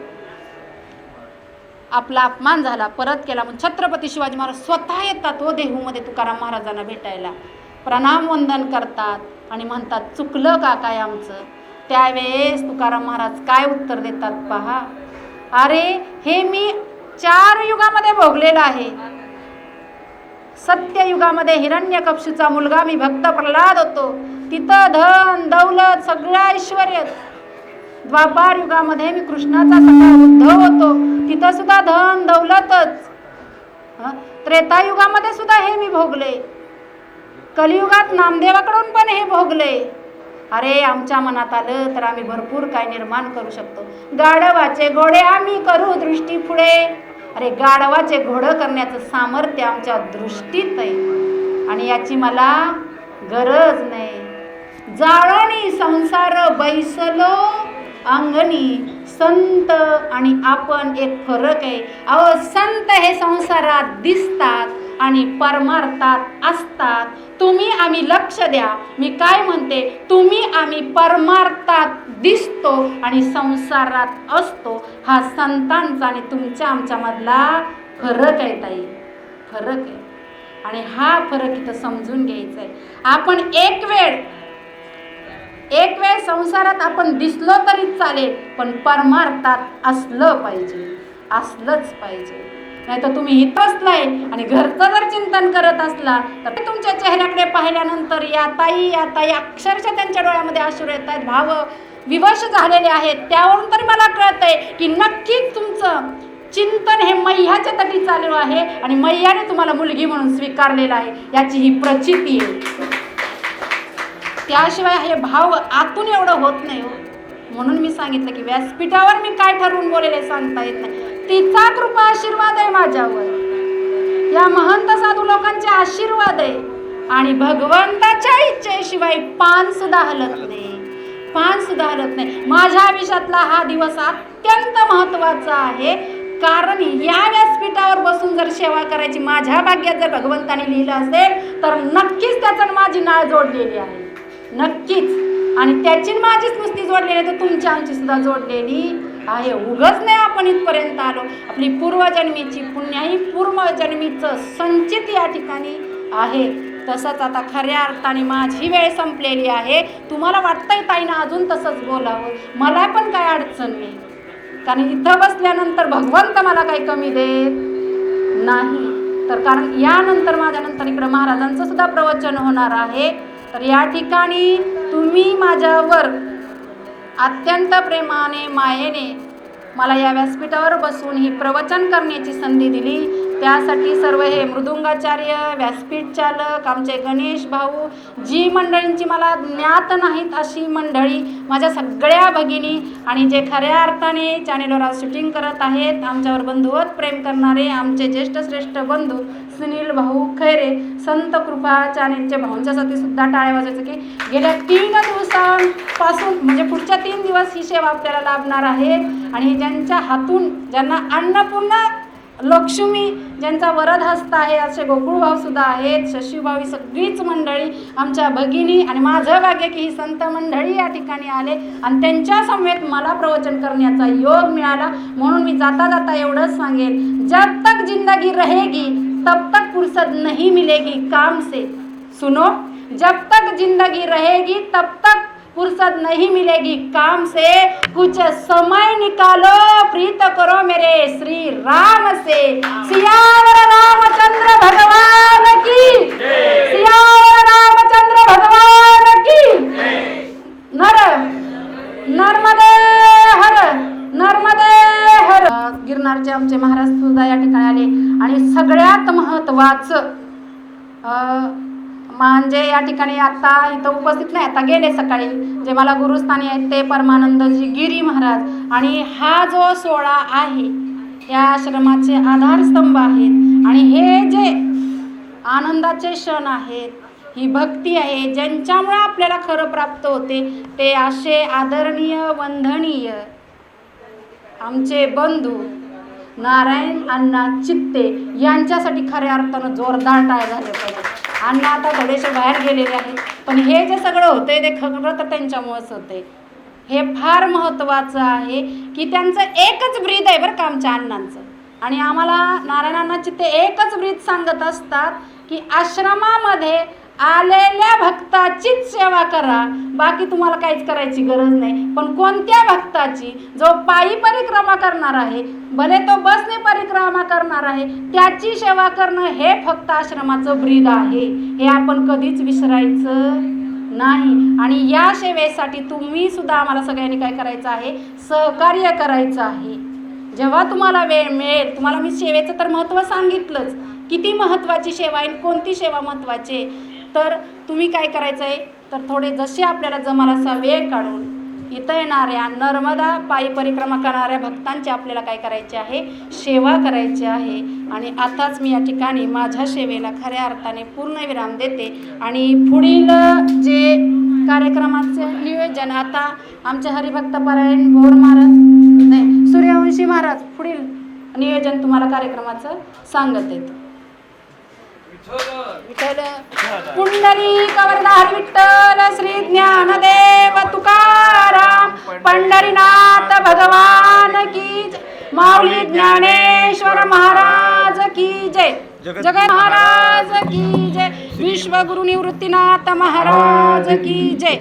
आपला अपमान झाला, परत केला. मग छत्रपती शिवाजी महाराज स्वतः येतात हो देहूमध्ये तुकाराम महाराजांना भेटायला, प्रणाम वंदन करतात आणि म्हणतात, चुकलं का काय आमचं? त्यावेळेस तुकाराम महाराज काय उत्तर देतात पहा. अरे हे मी 4 युगामध्ये भोगलेलं आहे. सत्ययुगामध्ये हिरण्यकश्यपूचा मुलगा मी भक्त प्रल्हाद होतो, तिथं धन दौलत सगळं ऐश्वर. द्वापार युगामध्ये मी कृष्णाचा सखा उद्धव होतो, तिथं सुद्धा धन दौलतच. त्रेतायुगामध्ये सुद्धा हे मी भोगले, कलियुगात नामदेवाकडून पण हे भोगले. अरे आमच्या मनात आलं तर आम्ही भरपूर काय निर्माण करू शकतो. गाढवाचे घोडे आम्ही करू दृष्टी पुढे. अरे गाढवाचे घोडं करण्याचं सामर्थ्य आमच्या दृष्टीत आहे आणि याची मला गरज नाही. जाळणी संसार बैसलो अंगणी, संत आणि आपण एक फरक आहे. अहो संत हे संसारात दिसतात आणि परमार्थात असतात. तुम्ही आम्ही लक्ष द्या, मी काय म्हणते, तुम्ही आम्ही परमार्थात दिसतो आणि संसारात असतो. हा संतांचा आणि तुमच्या आमच्यामधला फरक आहे ताई, फरक आहे. आणि हा फरक इथं समजून घ्यायचा आहे. आपण एक वेळ संसारात आपण दिसलो तरी चालेल, पण परमार्थात असलं पाहिजे, असलंच पाहिजे. नाही तर तुम्ही इथं बसलाय आणि घरचं जर चिंतन करत असला तर तुमच्या चेहऱ्याकडे पाहिल्यानंतर या ताई अक्षरशः त्यांच्या डोळ्यामध्ये अश्रू येत आहेत, भाव विवश झालेले आहेत. त्यावरून तरी मला कळतंय की नक्कीच तुमचं चिंतन हे मैयाच्या तटी चालू आहे आणि मैयाने तुम्हाला मुलगी म्हणून स्वीकारलेलं आहे, याची ही प्रचिती आहे. त्याशिवाय हे भाव आतून एवढं होत नाही हो. म्हणून मी सांगितलं की व्यासपीठावर मी काय ठरवून बोलेले सांगता येत नाही. तिचा कृपा आशीर्वाद आहे माझ्यावर, या महंत साधू लोकांचे आशीर्वाद आहे आणि भगवंताच्या इच्छेशिवाय पान सुद्धा हलत नाही, पान सुद्धा हलत नाही. माझ्या आयुष्यातला हा दिवस अत्यंत महत्त्वाचा आहे, कारण या व्यासपीठावर बसून जर सेवा करायची माझ्या भाग्यात जर भगवंताने लिहिलं असेल तर नक्कीच त्याचं माझी नाळ जोडलेली आहे, नक्कीच. आणि त्याची माझीच नुसती जोडलेली आहे तर तुमच्या आमची सुद्धा जोडलेली आहे. उगच नाही आपण इथपर्यंत आलो. आपली पूर्वजन्मीची पुण्याही पूर्वजन्मीचं संचित या ठिकाणी आहे. तसंच आता खऱ्या अर्थाने माझी वेळ संपलेली आहे. तुम्हाला वाटतंय ताईनं अजून तसंच बोलावं, मला पण काय अडचण नाही, कारण इथं बसल्यानंतर भगवंत मला काही कमी देत नाही. तर कारण यानंतर माझ्यानंतर इकडं महाराजांचं सुद्धा प्रवचन होणार आहे. तर या ठिकाणी तुम्ही माझ्यावर अत्यंत प्रेमाने मायेने मला या व्यासपीठावर बसून ही प्रवचन करण्याची संधी दिली, त्यासाठी सर्व हे मृदुंगाचार्य, व्यासपीठ चालक, आमचे गणेश भाऊ, जी मंडळींची मला ज्ञात नाहीत अशी मंडळी, माझ्या सगळ्या भगिनी आणि जे खऱ्या अर्थाने चॅनेलवर आज शूटिंग करत आहेत, आमच्यावर बंधुवत प्रेम करणारे आमचे ज्येष्ठ श्रेष्ठ बंधू सुनील भाऊ खैरे, संत कृपा चॅनेलचे भाऊंच्यासाठी सुद्धा टाळ्या वाजवायचं की गेल्या 3 दिवसांपासून म्हणजे पुढच्या 3 दिवस ही सेवा आपल्याला लाभणार आहे. आणि ज्यांच्या हातून ज्यांना अन्नपूर्णा लक्ष्मी ज्यांचा वरद हस्त आहे असे गोकुळभाऊ सुद्धा आहेत, शशीभाऊ, ही सगळीच मंडळी आमच्या भगिनी आणि माझं भाग्य की ही संत मंडळी या ठिकाणी आले आणि त्यांच्या समवेत मला प्रवचन करण्याचा योग मिळाला. म्हणून मी जाता जाता एवढंच सांगेल, जब तक जिंदगी रहेगी तब तक फुर्सत नहीं मिलेगी काम से. सुनो, जब तक जिंदगी रहेगी तब तक फुर्सत नहीं मिलेगी काम से. कुछ समय निकालो, प्रीत करो मेरे श्री राम से. सियावर रामचंद्र भगवान की, सियावर रामचंद्र भगवान की. नर्मदे सगळ्यात महत्त्वाचं म्हणजे या ठिकाणी आता इथं उपस्थित नाही, आता गेले सकाळी जे मला गुरुस्थानी आहेत ते परमानंदजी गिरी महाराज. आणि हा जो सोहळा आहे या आश्रमाचे आधारस्तंभ आहेत आणि हे जे आनंदाचे क्षण आहेत, ही भक्ती आहे ज्यांच्यामुळे आपल्याला खरं प्राप्त होते, ते असे आदरणीय वंदनीय आमचे बंधू नारायण अण्णा चित्ते यांच्यासाठी खऱ्या अर्थानं जोरदार टाळ्या झाले पाहिजे. अण्णा आता थोडेसे बाहेर गेलेले आहेत, पण हे जे सगळं होतंय ते खरं तर त्यांच्यामुळेच होतंय. हे फार महत्त्वाचं आहे की त्यांचं एकच ब्रीद आहे बरं का आमच्या अण्णांचं. आणि आम्हाला नारायण अण्णा चित्ते एकच ब्रीद सांगत असतात की आश्रमामध्ये आलेल्या भक्ताचीच सेवा करा, बाकी तुम्हाला काहीच करायची गरज नाही. पण कोणत्या भक्ताची? जो पायी परिक्रमा करणार आहे, भले तो बसने परिक्रमा करणार आहे, त्याची सेवा करणं हे फक्त आश्रमाचं ब्रीद आहे. हे आपण कधीच विसरायचं नाही. आणि या सेवेसाठी तुम्ही सुद्धा आम्हाला सगळ्यांनी काय करायचं आहे? सहकार्य करायचं आहे. जेव्हा तुम्हाला वेळ मिळेल, तुम्हाला मी सेवेचं तर महत्त्व सांगितलंच, किती महत्त्वाची सेवा आहे, कोणती सेवा महत्त्वाची आहे. तर तुम्ही काय करायचं आहे, तर थोडे जसे आपल्याला जमाल असा वेळ काढून इथं येणाऱ्या नर्मदा पायी परिक्रमा करणाऱ्या भक्तांची आपल्याला काय करायचे आहे? सेवा करायची आहे. आणि आताच मी या ठिकाणी माझ्या सेवेला खऱ्या अर्थाने पूर्णविराम देते. आणि पुढील जे कार्यक्रमाचे नियोजन आता आमचे हरिभक्त परायण भोर महाराज नाही सूर्यवंशी महाराज पुढील नियोजन तुम्हाला कार्यक्रमाचं सांगत येतं. विठ्ठल पुंडलिक वरदाहरी विठ्ठल श्री ज्ञानदेव तुकाराम पंढरीनाथ भगवान की जय. माऊली ज्ञानेश्वर महाराज की जय. जगत महाराज की जय. विश्वगुरु निवृत्तीनाथ महाराज की जय.